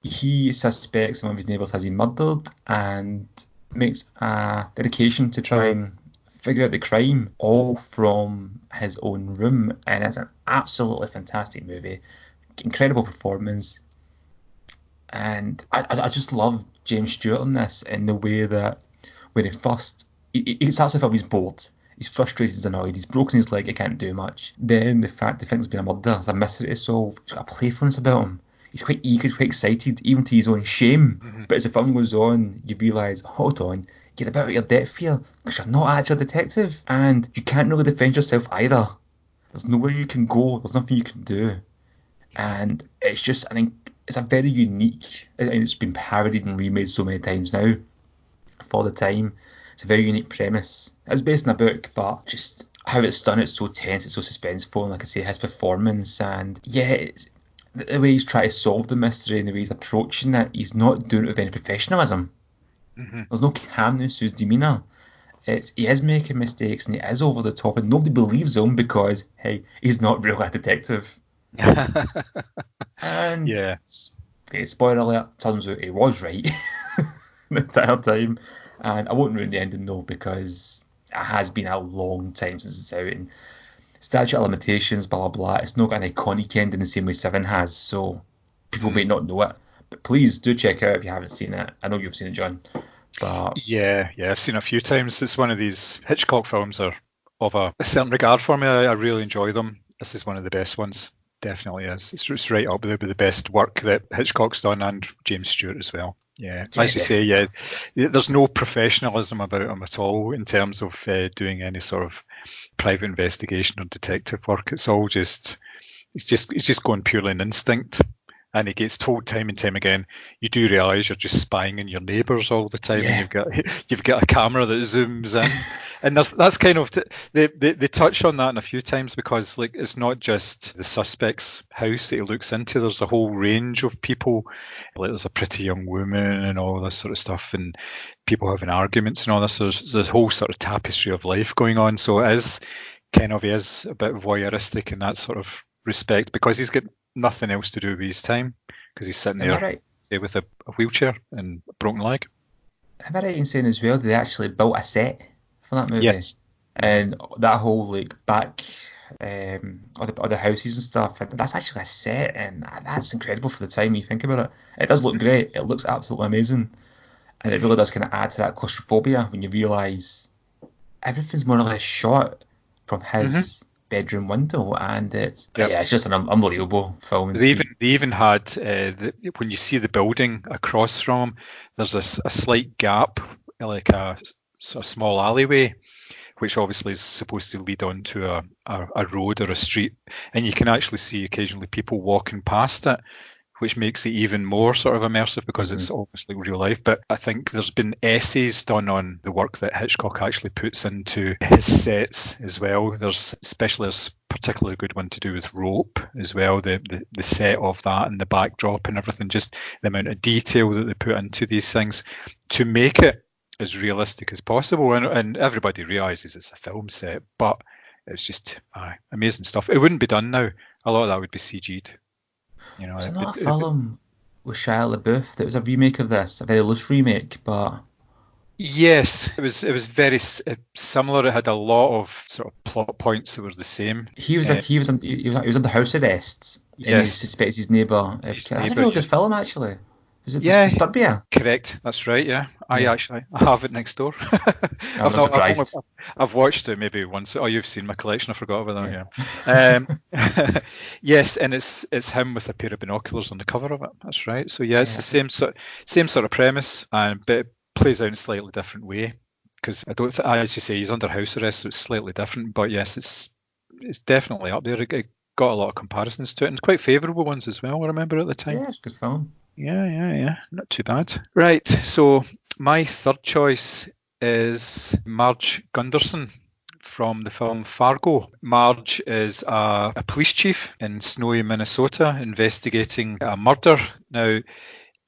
He suspects one of his neighbours has been murdered and makes a dedication to try and figure out the crime, all from his own room, and it's an absolutely fantastic movie, incredible performance, and I just love James Stewart in this, in the way that when he starts the film, he's bored, he's frustrated, he's annoyed, he's broken his leg, he can't do much. Then the fact they think there's been a murder, there's a mystery to solve, he's got a playfulness about him. He's quite eager, quite excited, even to his own shame. But as the film goes on, you realise, hold on, you're a bit out of your depth here, because you're not actually a detective, and you can't really defend yourself either. There's nowhere you can go, there's nothing you can do. And it's just, I think, it's a very unique, and it's been parodied and remade so many times now, for the time. It's a very unique premise. It's based in a book, but just how it's done, it's so tense, it's so suspenseful, and like I say, his performance, and yeah, it's the way he's trying to solve the mystery and the way he's approaching it, he's not doing it with any professionalism. There's no calmness to his demeanour. He is making mistakes and he is over the top, and nobody believes him because, hey, he's not really a detective. And yeah, spoiler alert, turns out he was right the entire time. And I won't ruin the ending though, because it has been a long time since it's out, and statute of limitations, blah blah blah. It's not got an iconic ending the same way Seven has, so people may not know it. But please do check it out if you haven't seen it. I know you've seen it, John. But yeah, I've seen it a few times. It's one of these Hitchcock films are of a certain regard for me. I really enjoy them. This is one of the best ones. Definitely is. It's right up there with the best work that Hitchcock's done, and James Stewart as well. Yeah, as you say, yeah, there's no professionalism about him at all in terms of doing any sort of private investigation or detective work. It's all just, it's just going purely on instinct. And he gets told time and time again, you do realise you're just spying on your neighbours all the time, and you've got a camera that zooms in, and that's kind of they touch on that in a few times, because like it's not just the suspect's house that he looks into. There's a whole range of people. Like there's a pretty young woman and all this sort of stuff, and people having arguments and all this. There's a whole sort of tapestry of life going on. So it is kind of, he is a bit voyeuristic in that sort of respect, because he's got nothing else to do with his time because he's sitting Am I there right? say, with a wheelchair and a broken leg. Am I right in saying as well they actually built a set for that movie? Yes. And that whole like back, all the houses and stuff, and that's actually a set, and that's incredible for the time when you think about it. It does look great. It looks absolutely amazing, and it really does kind of add to that claustrophobia when you realise everything's more or less shot from his bedroom window, and it's just an unbelievable film. They even had when you see the building across from him, there's a slight gap, like a sort of small alleyway, which obviously is supposed to lead on to a road or a street, and you can actually see occasionally people walking past it, which makes it even more sort of immersive because it's obviously real life. But I think there's been essays done on the work that Hitchcock actually puts into his sets as well. There's especially a particularly good one to do with Rope as well, the set of that and the backdrop and everything, just the amount of detail that they put into these things to make it as realistic as possible. And everybody realises it's a film set, but it's just amazing stuff. It wouldn't be done now. A lot of that would be CG'd. You know, was not a film with Shia LaBeouf that was a remake of this, a very loose remake, but yes, it was very similar. It had a lot of sort of plot points that were the same. He was under house arrest, and he suspects his neighbour. It's a really good film, actually. Is it Disturbia? Correct, that's right. Yeah, I have it next door. I'm not surprised. I've watched it maybe once. Oh, you've seen my collection. I forgot about that. Yeah. Yes, and it's him with a pair of binoculars on the cover of it. That's right. So it's the same sort of premise, but it plays out in a slightly different way. Because I don't, as you say, he's under house arrest, so it's slightly different. But yes, it's definitely up there. It got a lot of comparisons to it, and quite favourable ones as well. I remember at the time. Yeah, it's a good film. Yeah, not too bad. Right, so my third choice is Marge Gunderson from the film Fargo. Marge is a police chief in snowy Minnesota investigating a murder. Now,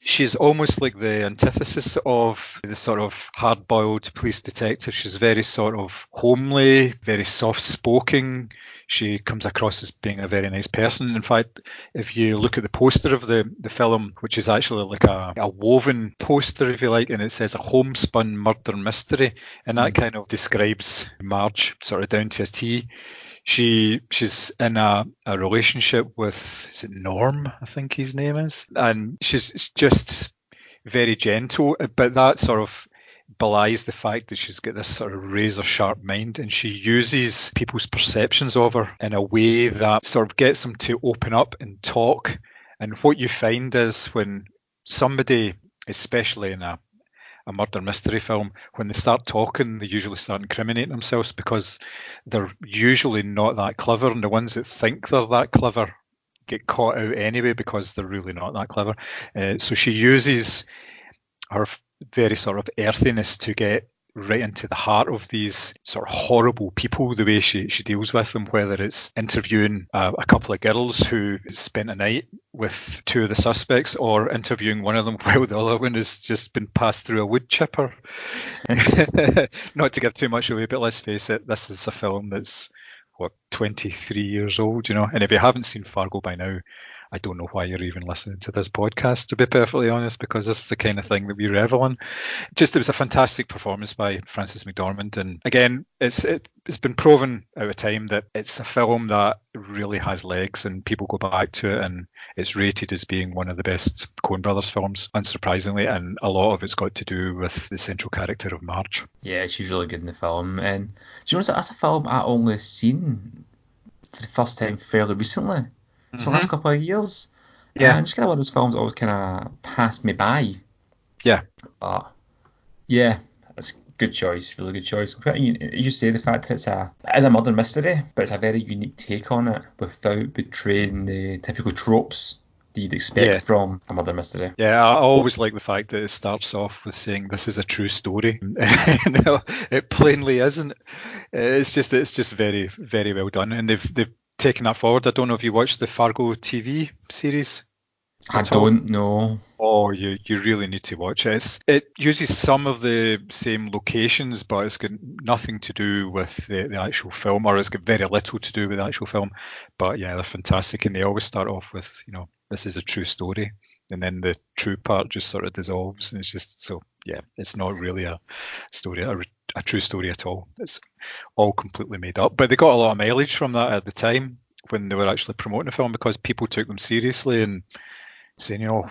she's almost like the antithesis of the sort of hard-boiled police detective. She's very sort of homely, very soft-spoken. She comes across as being a very nice person. In fact, if you look at the poster of the film, which is actually like a woven poster, if you like, and it says a homespun murder mystery, and that kind of describes Marge sort of down to a T. She's in a relationship with, is it Norm, I think his name is, and she's just very gentle, but that sort of belies the fact that she's got this sort of razor sharp mind, and she uses people's perceptions of her in a way that sort of gets them to open up and talk. And what you find is when somebody, especially in a murder mystery film, when they start talking, they usually start incriminating themselves because they're usually not that clever, and the ones that think they're that clever get caught out anyway because they're really not that clever. So she uses her very sort of earthiness to get right into the heart of these sort of horrible people, the way she deals with them, whether it's interviewing a couple of girls who spent a night with two of the suspects, or interviewing one of them while the other one has just been passed through a wood chipper. Not to give too much away, but let's face it, this is a film that's 23 years old, and if you haven't seen Fargo by now, I don't know why you're even listening to this podcast, to be perfectly honest, because this is the kind of thing that we revel in. It was a fantastic performance by Frances McDormand, and again, it's been proven out of time that it's a film that really has legs, and people go back to it, and it's rated as being one of the best Coen Brothers films, unsurprisingly, and a lot of it's got to do with the central character of Marge. Yeah, she's really good in the film, and do you know that's a film I only seen for the first time fairly recently. So the last couple of years. Yeah. Just kind of one of those films that always kind of passed me by. Yeah. But, yeah, it's a good choice, really good choice. You say the fact that it's a murder mystery, but it's a very unique take on it without betraying the typical tropes that you'd expect from a murder mystery. Yeah, I always like the fact that it starts off with saying this is a true story. It plainly isn't. It's just very, very well done, and they've taken that forward. I don't know if you watched the Fargo TV series. I at all? don't know. Oh, you really need to watch it. It uses some of the same locations, but it's got nothing to do with the actual film, or it's got very little to do with the actual film. But yeah, they're fantastic, and they always start off with, this is a true story, and then the true part just sort of dissolves, and it's just so, yeah, it's not really a story, a true story at all. It's all completely made up. But they got a lot of mileage from that at the time when they were actually promoting the film, because people took them seriously and saying, I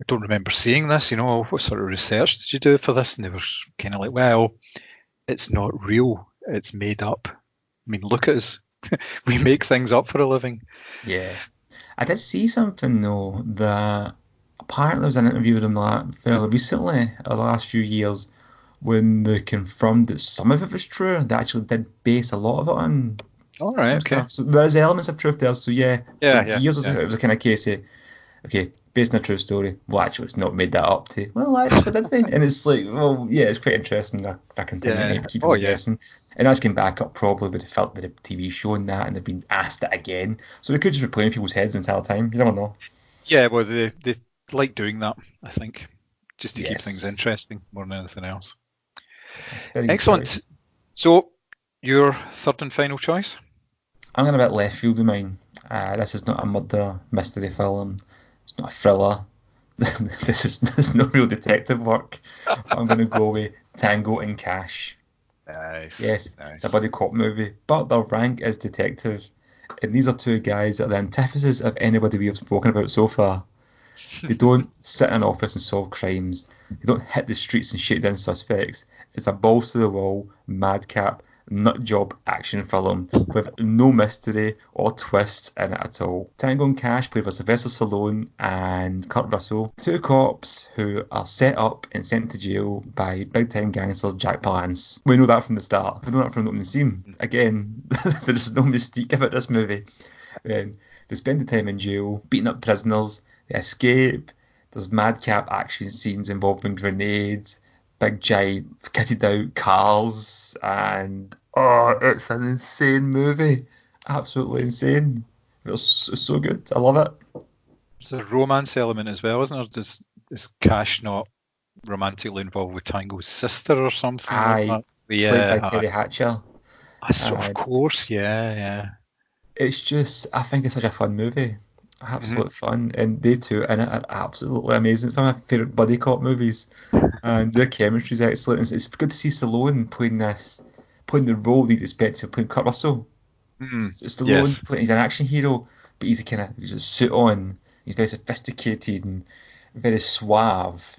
don't remember seeing this, what sort of research did you do for this? And they were kind of like, well, it's not real, it's made up. I mean, look at us. We make things up for a living. Yeah. I did see something, though, that apparently there was an interview with him fairly recently, the last few years, when they confirmed that some of it was true. They actually did base a lot of it on all right, okay. stuff. So there's elements of truth there. So yeah, years yeah. It was a kind of case of, okay, based on a true story. Well, actually, it's not made that up to. Well, actually, did we? And it's like, well, yeah, it's quite interesting. If I continue to keep people guessing. And that's came back up probably with the felt with the TV show and that, and they've been asked it again. So they could just be playing people's heads the entire time. You never know. Yeah, well, they like doing that, I think, just to keep things interesting more than anything else. Excellent. So, your third and final choice? I'm going a bit left field with mine. This is not a murder mystery film. It's not a thriller. There's no real detective work. I'm going to go with Tango and Cash. Nice. Yes, nice. It's a buddy cop movie, but their rank is detective. And these are two guys that are the antithesis of anybody we have spoken about so far. They don't sit in an office and solve crimes. They don't hit the streets and shake down suspects. It's a balls to the wall, madcap, nut job action film with no mystery or twist in it at all. Tango and Cash, played by Sylvester Stallone and Kurt Russell, two cops who are set up and sent to jail by big-time gangster Jack Palance. We know that from the start. We know that from the opening scene. Again, there's no mystique about this movie. Then they spend the time in jail, beating up prisoners, they escape, there's madcap action scenes involving grenades, big giant kitted out cars, and it's an insane movie. Absolutely insane. It's so good. I love it. There's a romance element as well, isn't there? Is Cash not romantically involved with Tango's sister or something? Aye, like that? played by Terry Hatcher. Of course, yeah. It's just, I think it's such a fun movie. Absolute fun, and they two in it are absolutely amazing. It's one of my favourite buddy cop movies, and their chemistry is excellent. It's good to see Stallone playing the role that you'd expect to playing Kurt Russell. Stallone, he's an action hero, but he's a suit on. He's very sophisticated and very suave.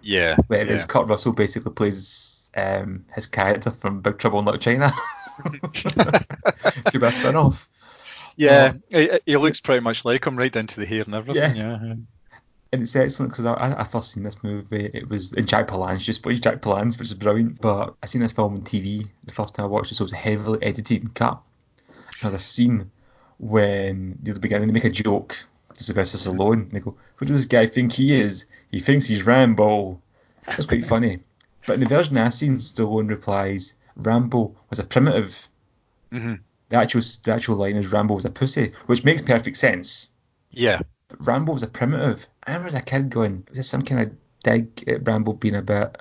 Yeah. Whereas Kurt Russell basically plays his character from Big Trouble in Little China. Could be a spin-off. Yeah, he looks pretty much like him, right down to the hair and everything. Yeah. And it's excellent because I first seen this movie. It was in Jack Palance, just plays Jack Palance, which is brilliant. But I seen this film on TV the first time I watched it, so it was heavily edited and cut. There's a scene when near the beginning they make a joke to Sylvester Stallone. And they go, "Who does this guy think he is? He thinks he's Rambo." That's quite funny. But in the version I've seen, Stallone replies, "Rambo was a primitive." Mm-hmm. The actual line is Rambo was a pussy, which makes perfect sense. Yeah. But Rambo was a primitive. I remember as a kid going, is this some kind of dig at Rambo being a bit...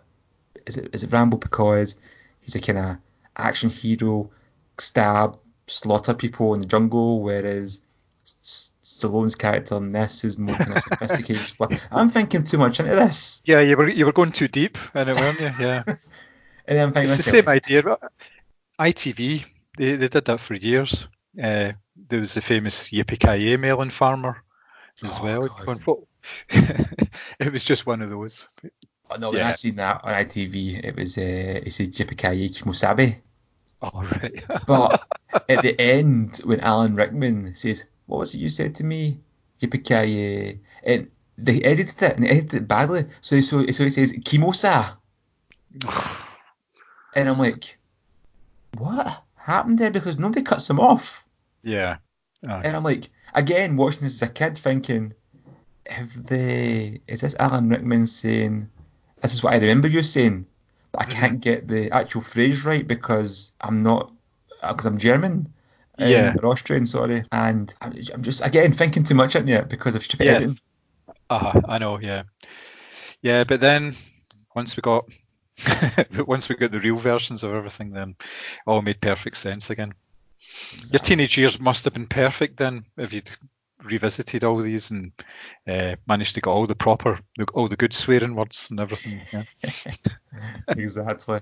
Is it Rambo because he's a kind of action hero, stab, slaughter people in the jungle, whereas Stallone's character in this is more kind of sophisticated. I'm thinking too much into this. Yeah, you were going too deep in it, weren't you? Yeah. And then I'm thinking it's the same idea. ITV... They did that for years. There was the famous Yippee-Ki-Yay melon farmer as well. It was just one of those. Oh, no, when I seen that on ITV, it said Yippee-Ki-Yay Kimosabe. Oh, right. But at the end, when Alan Rickman says, "What was it you said to me? Yippee-Ki-Yay." And they edited it, and they edited it badly. So it says Kimosa. And I'm like, what happened there? Because nobody cuts them off. Yeah. And I'm like, again, watching this as a kid, thinking, is this Alan Rickman saying, this is what I remember you saying, but I can't get the actual phrase right because I'm German. Or Austrian, sorry. And I'm just, again, thinking too much into it because of stupid editing. I know, yeah. Yeah, but then once we got the real versions of everything, then it all made perfect sense again. Exactly. Your teenage years must have been perfect then, if you'd revisited all these and managed to get all the good swearing words and everything. Yeah. Exactly.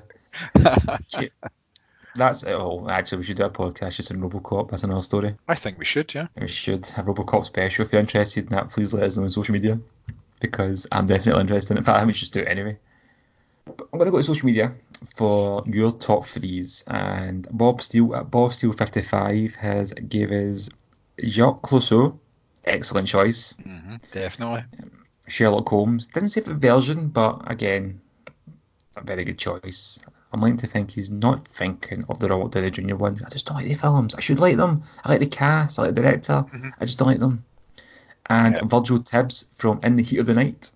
That's it all. Actually, we should do a podcast just on RoboCop. That's another story. I think we should, yeah. We should have RoboCop special. If you're interested in that, please let us know on social media, because I'm definitely interested in it. In fact, I think we should just do it anyway. But I'm going to go to social media for your top threes, and Bob Steele at BobSteele55 has gave us Jacques Clouseau, excellent choice. Definitely. Sherlock Holmes, doesn't say the version, but again, a very good choice. I'm likely to think he's not thinking of the Robert Downey Jr. one. I just don't like the films. I should like them. I like the cast. I like the director. I just don't like them. And Virgil Tibbs from In the Heat of the Night.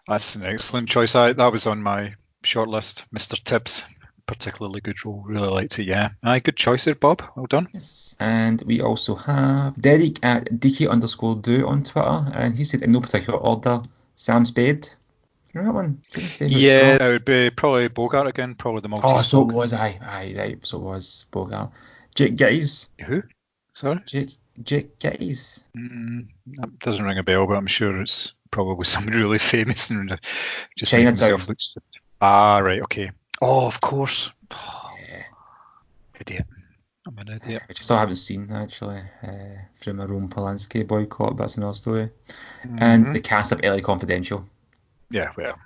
That's an excellent choice. That was on my shortlist. Mr. Tibbs, particularly good role. Really liked it, yeah. Good choice there, Bob. Well done. Yes. And we also have Derek at DK_do on Twitter, and he said in no particular order, Sam Spade. You know that one? Yeah, it would be probably Bogart again, probably the Maltese. Oh, so it was right, so it was Bogart. Jake Gittes. Who? Sorry? Jake Gittes. That doesn't ring a bell, but I'm sure it's probably somebody really famous and just Chinatown. Right, okay. Oh, of course. Oh, yeah. Idiot. I'm an idiot. Which I still haven't seen, actually, from a Roman Polanski boycott, but that's another story. And the cast of LA Confidential. Yeah, well.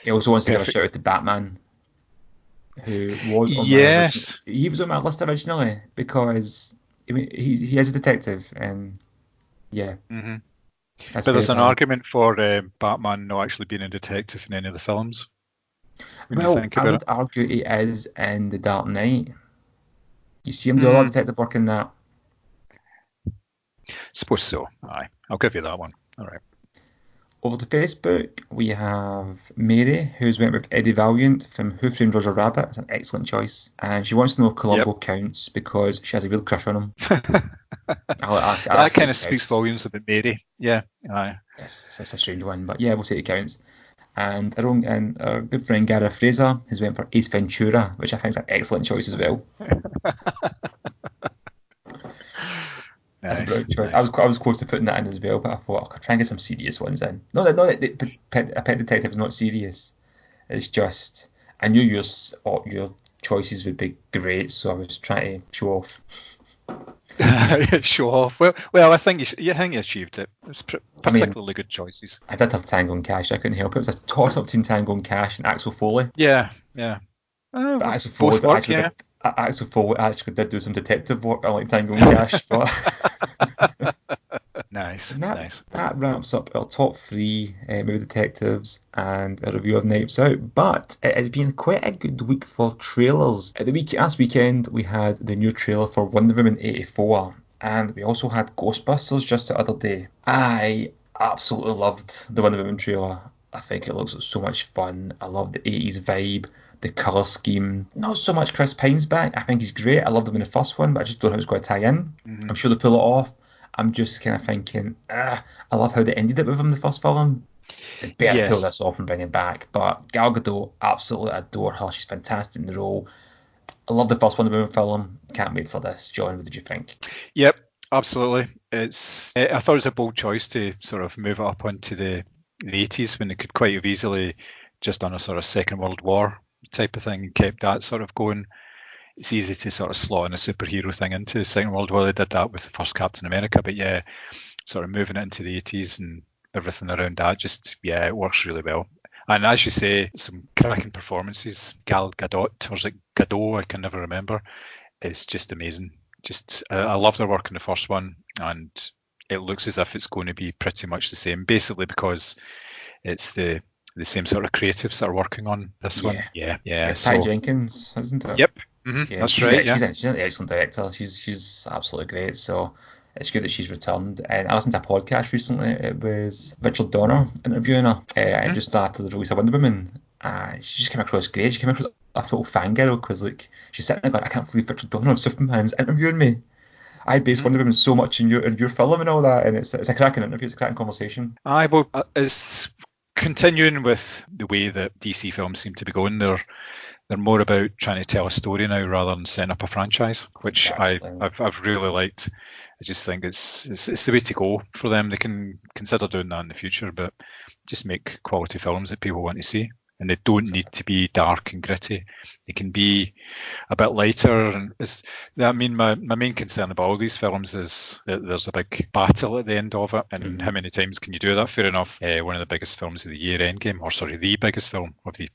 He also wants to give a shout out to Batman, who was on he was on my list originally because he is a detective, and yeah. But there's an argument for Batman not actually being a detective in any of the films. Well, I would argue he is in The Dark Knight. You see him do a lot of detective work in that. Suppose so. Aye, I'll give you that one. All right. Over to Facebook, we have Mary, who's went with Eddie Valiant from Who Framed Roger Rabbit. It's an excellent choice. And she wants to know if Columbo counts because she has a real crush on him. That kind of speaks volumes about Mary. Yeah. Aye. Yes, it's a strange one, but yeah, we'll say it counts. And our good friend Gareth Fraser has went for Ace Ventura, which I think is an excellent choice as well. That's a brilliant choice. Nice. I was close to putting that in as well, but I thought I could try and get some serious ones in. Not that a pet detective is not serious. It's just I knew your choices would be great, so I was trying to show off. Show off. Well, I think you achieved it. It's particularly good choices. I did have Tango and Cash. I couldn't help it. It was a toss-up between Tango and Cash and Axel Foley. Yeah. But Axel Foley Axel Foley actually did do some detective work, unlike Tango and Cash. But nice. That wraps up our top three movie detectives and a review of Knives Out. But it has been quite a good week for trailers. Last weekend we had the new trailer for Wonder Woman 84, and we also had Ghostbusters just the other day. I absolutely loved the Wonder Woman trailer. I think it looks so much fun. I love the 80s vibe. The colour scheme, not so much Chris Pine's back. I think he's great. I loved him in the first one, but I just don't know how it's going to tie in. I'm sure they'll pull it off. I'm just kind of thinking, I love how they ended it with him in the first film. They better pull this off and bring it back. But Gal Gadot, absolutely adore her. She's fantastic in the role. I love the first Wonder Woman film. Can't wait for this. John, what did you think? Yep, absolutely. I thought it was a bold choice to sort of move it up onto the 80s when they could quite have easily just done a sort of Second World War type of thing and kept that sort of going. It's easy to sort of slot in a superhero thing into the Second World War. They did that with the first Captain America, but yeah, sort of moving it into the 80s and everything around that, it works really well. And as you say, some cracking performances. Gal Gadot, or is it Gadot? I can never remember. It's just amazing. I loved her work in the first one, and it looks as if it's going to be pretty much the same, basically because it's the same sort of creatives that are working on this one. Yeah. Patty Jenkins, isn't it? Yep. That's right. She's an excellent director. She's absolutely great. So it's good that she's returned. And I listened to a podcast recently. It was Richard Donner interviewing her, and just after the release of Wonder Woman. She just came across great. She came across a total fangirl because she's sitting there going, I can't believe Richard Donner of Superman's interviewing me. I based Wonder Woman so much in your film and all that, and it's a cracking interview, it's a cracking conversation. Well, it's continuing with the way that DC films seem to be going. They're more about trying to tell a story now rather than setting up a franchise, which I've really liked. I just think it's the way to go for them. They can consider doing that in the future, but just make quality films that people want to see. And they don't need to be dark and gritty. They can be a bit lighter. And my main concern about all these films is that there's a big battle at the end of it. And how many times can you do that? Fair enough. One of the biggest films of the year, the biggest film of the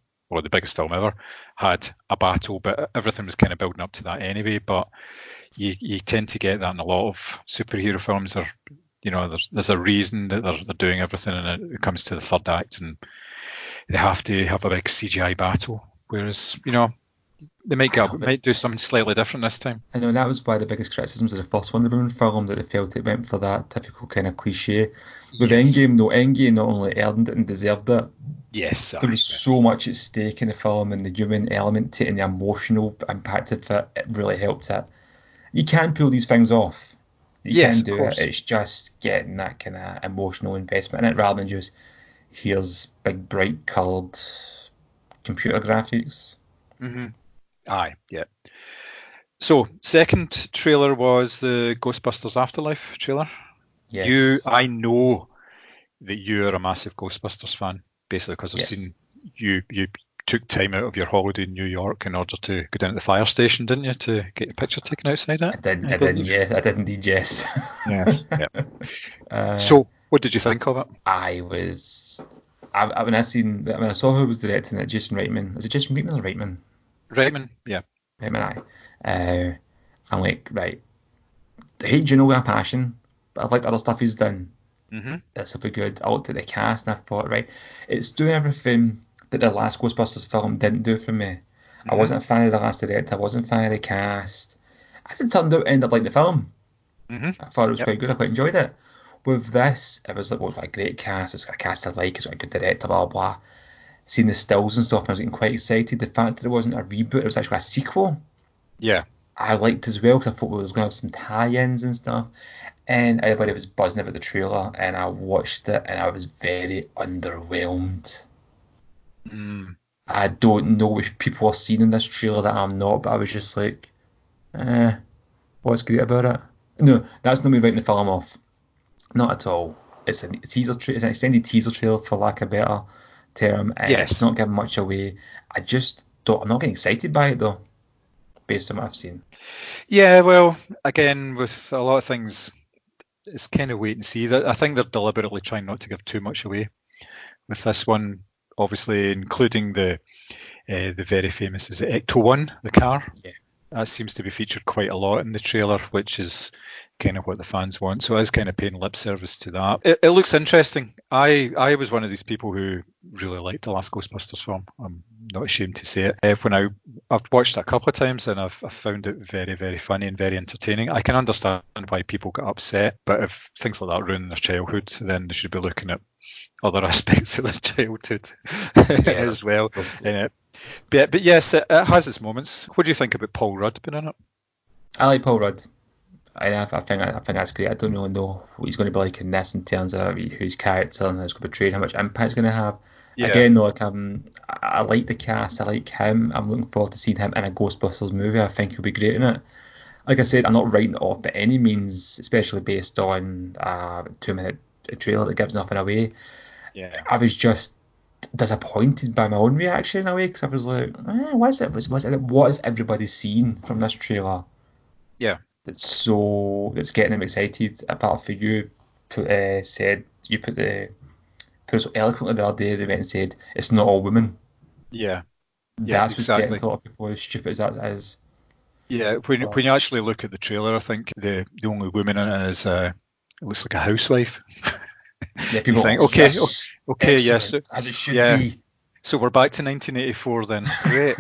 biggest film ever, had a battle, but everything was kind of building up to that anyway. But you tend to get that in a lot of superhero films. There's a reason that they're doing everything, and it comes to the third act, and they have to have a big CGI battle. Whereas, they might do something slightly different this time. I know, and that was one of the biggest criticisms of the first Wonder Woman film, that they felt it went for that typical kind of cliche. With Endgame not only earned it and deserved it. Yes. There was so much at stake in the film, and the human element to it and the emotional impact of it really helped it. You can pull these things off. You can do it. It's just getting that kind of emotional investment in it rather than just, here's big, bright, coloured computer graphics. Mm-hmm. Aye, yeah. So, second trailer was the Ghostbusters Afterlife trailer. Yes. I know that you're a massive Ghostbusters fan, basically because I've seen you took time out of your holiday in New York in order to go down to the fire station, didn't you, to get a picture taken outside it? I did indeed, yes. Yeah. So, what did you think of it? When I saw who was directing it, Jason Reitman. Is it Jason Reitman or Reitman? Reitman, yeah. Reitman, aye. I'm like, right. I hate Juno with a passion, but I liked other stuff he's done. Mm-hmm. That's super good. I looked at the cast and I thought, right, it's doing everything that the last Ghostbusters film didn't do for me. Mm-hmm. I wasn't a fan of the last director. I wasn't a fan of the cast. As it turned out, I ended up liking the film. Mm-hmm. I thought it was quite good. I quite enjoyed it. With this, it was like, a great cast. It's got a cast I like. It's got a good director, blah, blah, blah. Seeing the stills and stuff, I was getting quite excited. The fact that it wasn't a reboot, it was actually a sequel. Yeah. I liked as well, because I thought we was going to have some tie-ins and stuff. And everybody was buzzing about the trailer, and I watched it, and I was very underwhelmed. I don't know if people are seeing in this trailer that I'm not, but I was just like, what's great about it? No, that's not me writing the film off. Not at all. It's an extended teaser trailer, for lack of a better term. It's not giving much away. I'm not getting excited by it though, based on what I've seen. Yeah, well, again, with a lot of things, it's kind of wait and see. I think they're deliberately trying not to give too much away with this one, obviously including the very famous, is it Ecto-1, the car? Yeah. That seems to be featured quite a lot in the trailer, which is kind of what the fans want. So I was kind of paying lip service to that. It looks interesting. I was one of these people who really liked the last Ghostbusters film. I'm not ashamed to say it. I've watched it a couple of times, and I've found it very, very funny and very entertaining. I can understand why people get upset, but if things like that ruin their childhood, then they should be looking at other aspects of their childhood as well. But yes, it has its moments. What do you think about Paul Rudd being in it? I like Paul Rudd. I think that's great. I don't really know what he's going to be like in this in terms of whose character and it's going to portray, how much impact it's going to have. Yeah. Again, though, I like the cast. I like him. I'm looking forward to seeing him in a Ghostbusters movie. I think he'll be great in it. Like I said, I'm not writing it off by any means, especially based on a 2-minute trailer that gives nothing away. Yeah. I was just disappointed by my own reaction in a way, because I was like, what is everybody seeing from this trailer? Yeah. That's getting them excited. Apart from you put it so eloquently the other day, they went and said it's not all women. Yeah. That's what's getting a lot of people, as stupid as that is. Yeah, when you actually look at the trailer, I think the only woman in it is it looks like a housewife. Yeah, people think, yes, as it should be. So we're back to 1984 then. Great.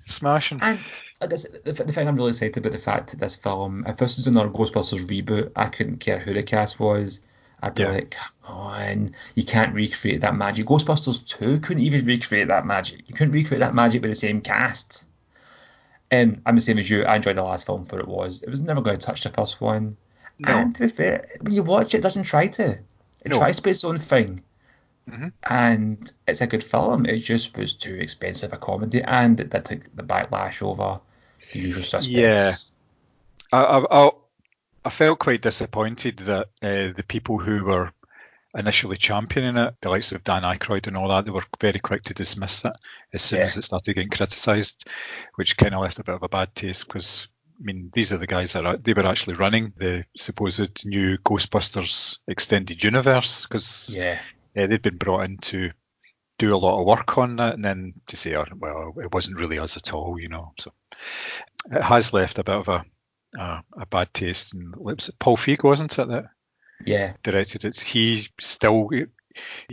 Smashing. And the thing I'm really excited about, the fact that this film, if this is another Ghostbusters reboot, I couldn't care who the cast was. I'd be like, come on, you can't recreate that magic. Ghostbusters 2 couldn't even recreate that magic. You couldn't recreate that magic with the same cast. And I'm the same as you. I enjoyed the last film for what it was. It was never going to touch the first one. No. And to be fair, when you watch it, it doesn't try to. It No. tries to be its own thing. Mm-hmm. And it's a good film. It just was too expensive a comedy, and it did take the backlash over the usual suspects. Yeah. I felt quite disappointed that the people who were initially championing it, the likes of Dan Aykroyd and all that, they were very quick to dismiss it as soon as it started getting criticised, which kind of left a bit of a bad taste because, I mean, these are the guys that they were actually running the supposed new Ghostbusters extended universe because they'd been brought in to do a lot of work on that, and then to say, oh, well, it wasn't really us at all, you know. So it has left a bit of a bad taste. And it was Paul Feig, wasn't it, that directed it? He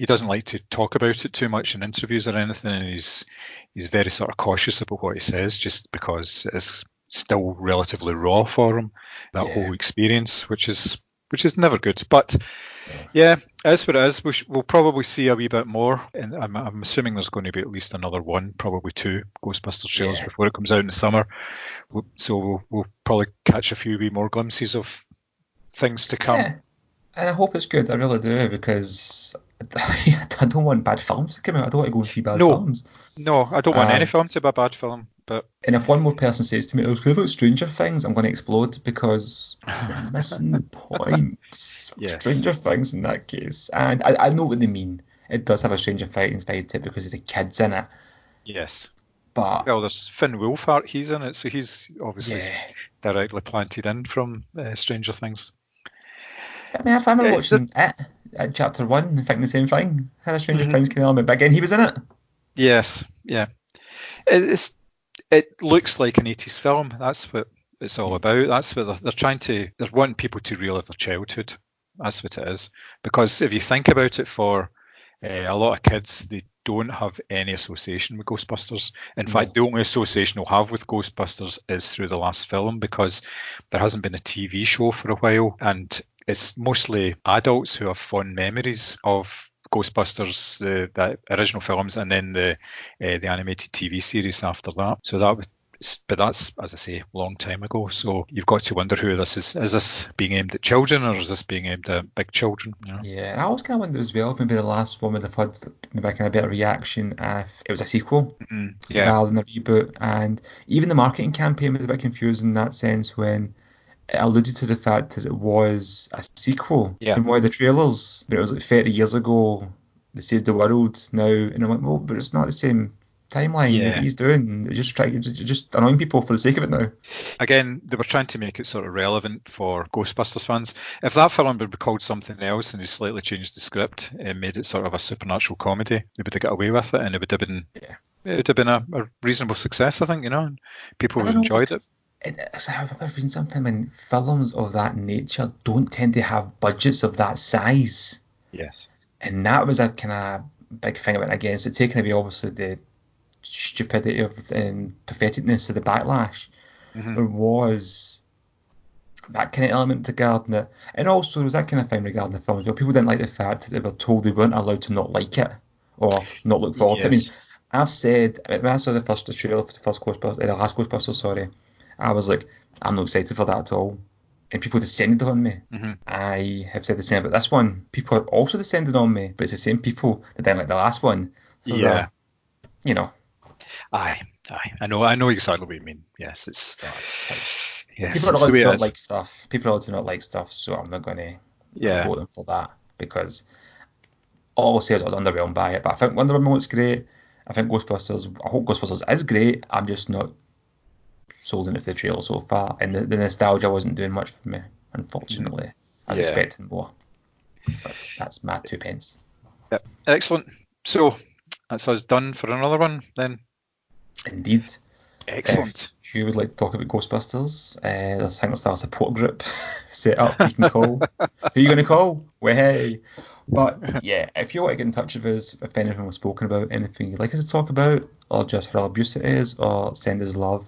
doesn't like to talk about it too much in interviews or anything, and he's very sort of cautious about what he says, just because it's still relatively raw for him, that whole experience, which is never good. But yeah, as for it is, we'll probably see a wee bit more, and I'm assuming there's going to be at least another one, probably 2 Ghostbusters trailers before it comes out in the summer. So we'll probably catch a few wee more glimpses of things to come. Yeah. And I hope it's good. I really do, because I don't want bad films to come out. I don't want to go and see bad films. No, I don't want any film to be a bad film. And if one more person says to me, "Oh, it's good about Stranger Things," I'm going to explode, because they're missing the point of Stranger Things in that case. And I know what they mean. It does have a Stranger Things vibe to it because of the kids in it. Yes. But well, there's Finn Wolfhard. He's in it, so he's obviously directly planted in from Stranger Things. I mean, if I remember watching it at Chapter 1 and thinking the same thing, had a Stranger Things kind of element, but again, he was in it. Yes, yeah. It looks like an 80s film. That's what it's all about. That's what they're wanting people to relive their childhood. That's what it is. Because if you think about it, for a lot of kids, they don't have any association with Ghostbusters. In fact, the only association they'll have with Ghostbusters is through the last film, because there hasn't been a TV show for a while, and it's mostly adults who have fond memories of Ghostbusters, the original films, and then the animated TV series after that. So but that's, as I say, a long time ago. So you've got to wonder who this is. Is this being aimed at children, or is this being aimed at big children? You know? Yeah, and I always kind of wonder as well if maybe the last one would have had maybe a kind of better reaction if it was a sequel rather than a reboot. And even the marketing campaign was a bit confusing in that sense, when it alluded to the fact that it was a sequel in one of the trailers, but it was like 30 years ago, they saved the world now, and I'm like, well, but it's not the same timeline that he's doing. You're just annoying people for the sake of it now. Again, they were trying to make it sort of relevant for Ghostbusters fans. If that film would be called something else and they slightly changed the script and made it sort of a supernatural comedy, they would have got away with it, and it would have been a reasonable success, I think, you know, and people would have enjoyed it. I've read something, when films of that nature don't tend to have budgets of that size. Yes. And that was a kind of big thing about it. Against it, taking away obviously the stupidity and patheticness of the backlash. There was that kind of element regarding it, and also there was that kind of thing regarding the film as well. People didn't like the fact that they were told they weren't allowed to not like it or not look forward to it. I mean, I've said, when I saw the trailer for the last Ghostbusters, I was like, I'm not excited for that at all. And people descended on me. I have said the same about this one. People have also descended on me, but it's the same people that didn't like the last one. So you know. Aye. I know exactly what you mean. Yes, it's. People are allowed to not like stuff. People are allowed to not like stuff, so I'm not going to vote them for that, because all I'll say is I was underwhelmed by it. But I think Wonder Woman looks great. I hope Ghostbusters is great. I'm just not sold into the trailer so far, and the nostalgia wasn't doing much for me, unfortunately. I was expecting more, but that's my 2 pence. Yep. Excellent. So that's us done for another one then. Indeed. Excellent. If you would like to talk about Ghostbusters, there's a Single Star support group set up. You can call. Who are you going to call? Hey. But yeah, if you want to get in touch with us, if anything was spoken about, anything you'd like us to talk about, or just how abuse it is, or send us love,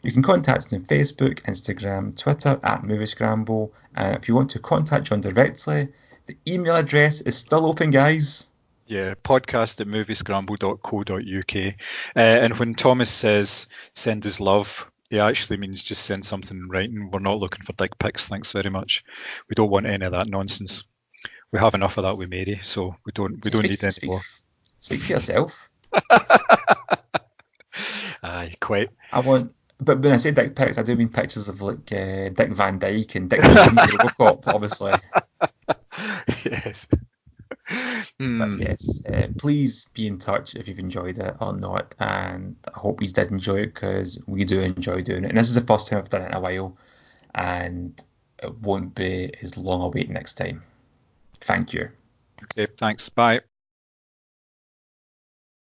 you can contact us on Facebook, Instagram, Twitter at Moviescramble. And if you want to contact John directly, the email address is still open, guys. Yeah, podcast@moviescramble.co.uk. And when Thomas says send us love, It actually means just send something in writing. We're not looking for dick pics, thanks very much. We don't want any of that nonsense. We have enough of that with Mary, so we don't need any more. Speak for yourself. Aye, quite. But when I say dick pics, I do mean pictures of like Dick Van Dyke and Dick Robocop, obviously. Yes. But yes, please be in touch if you've enjoyed it or not, and I hope you did enjoy it, because we do enjoy doing it. And this is the first time I've done it in a while, and it won't be as long a wait next time. Thank you. Okay, thanks. Bye.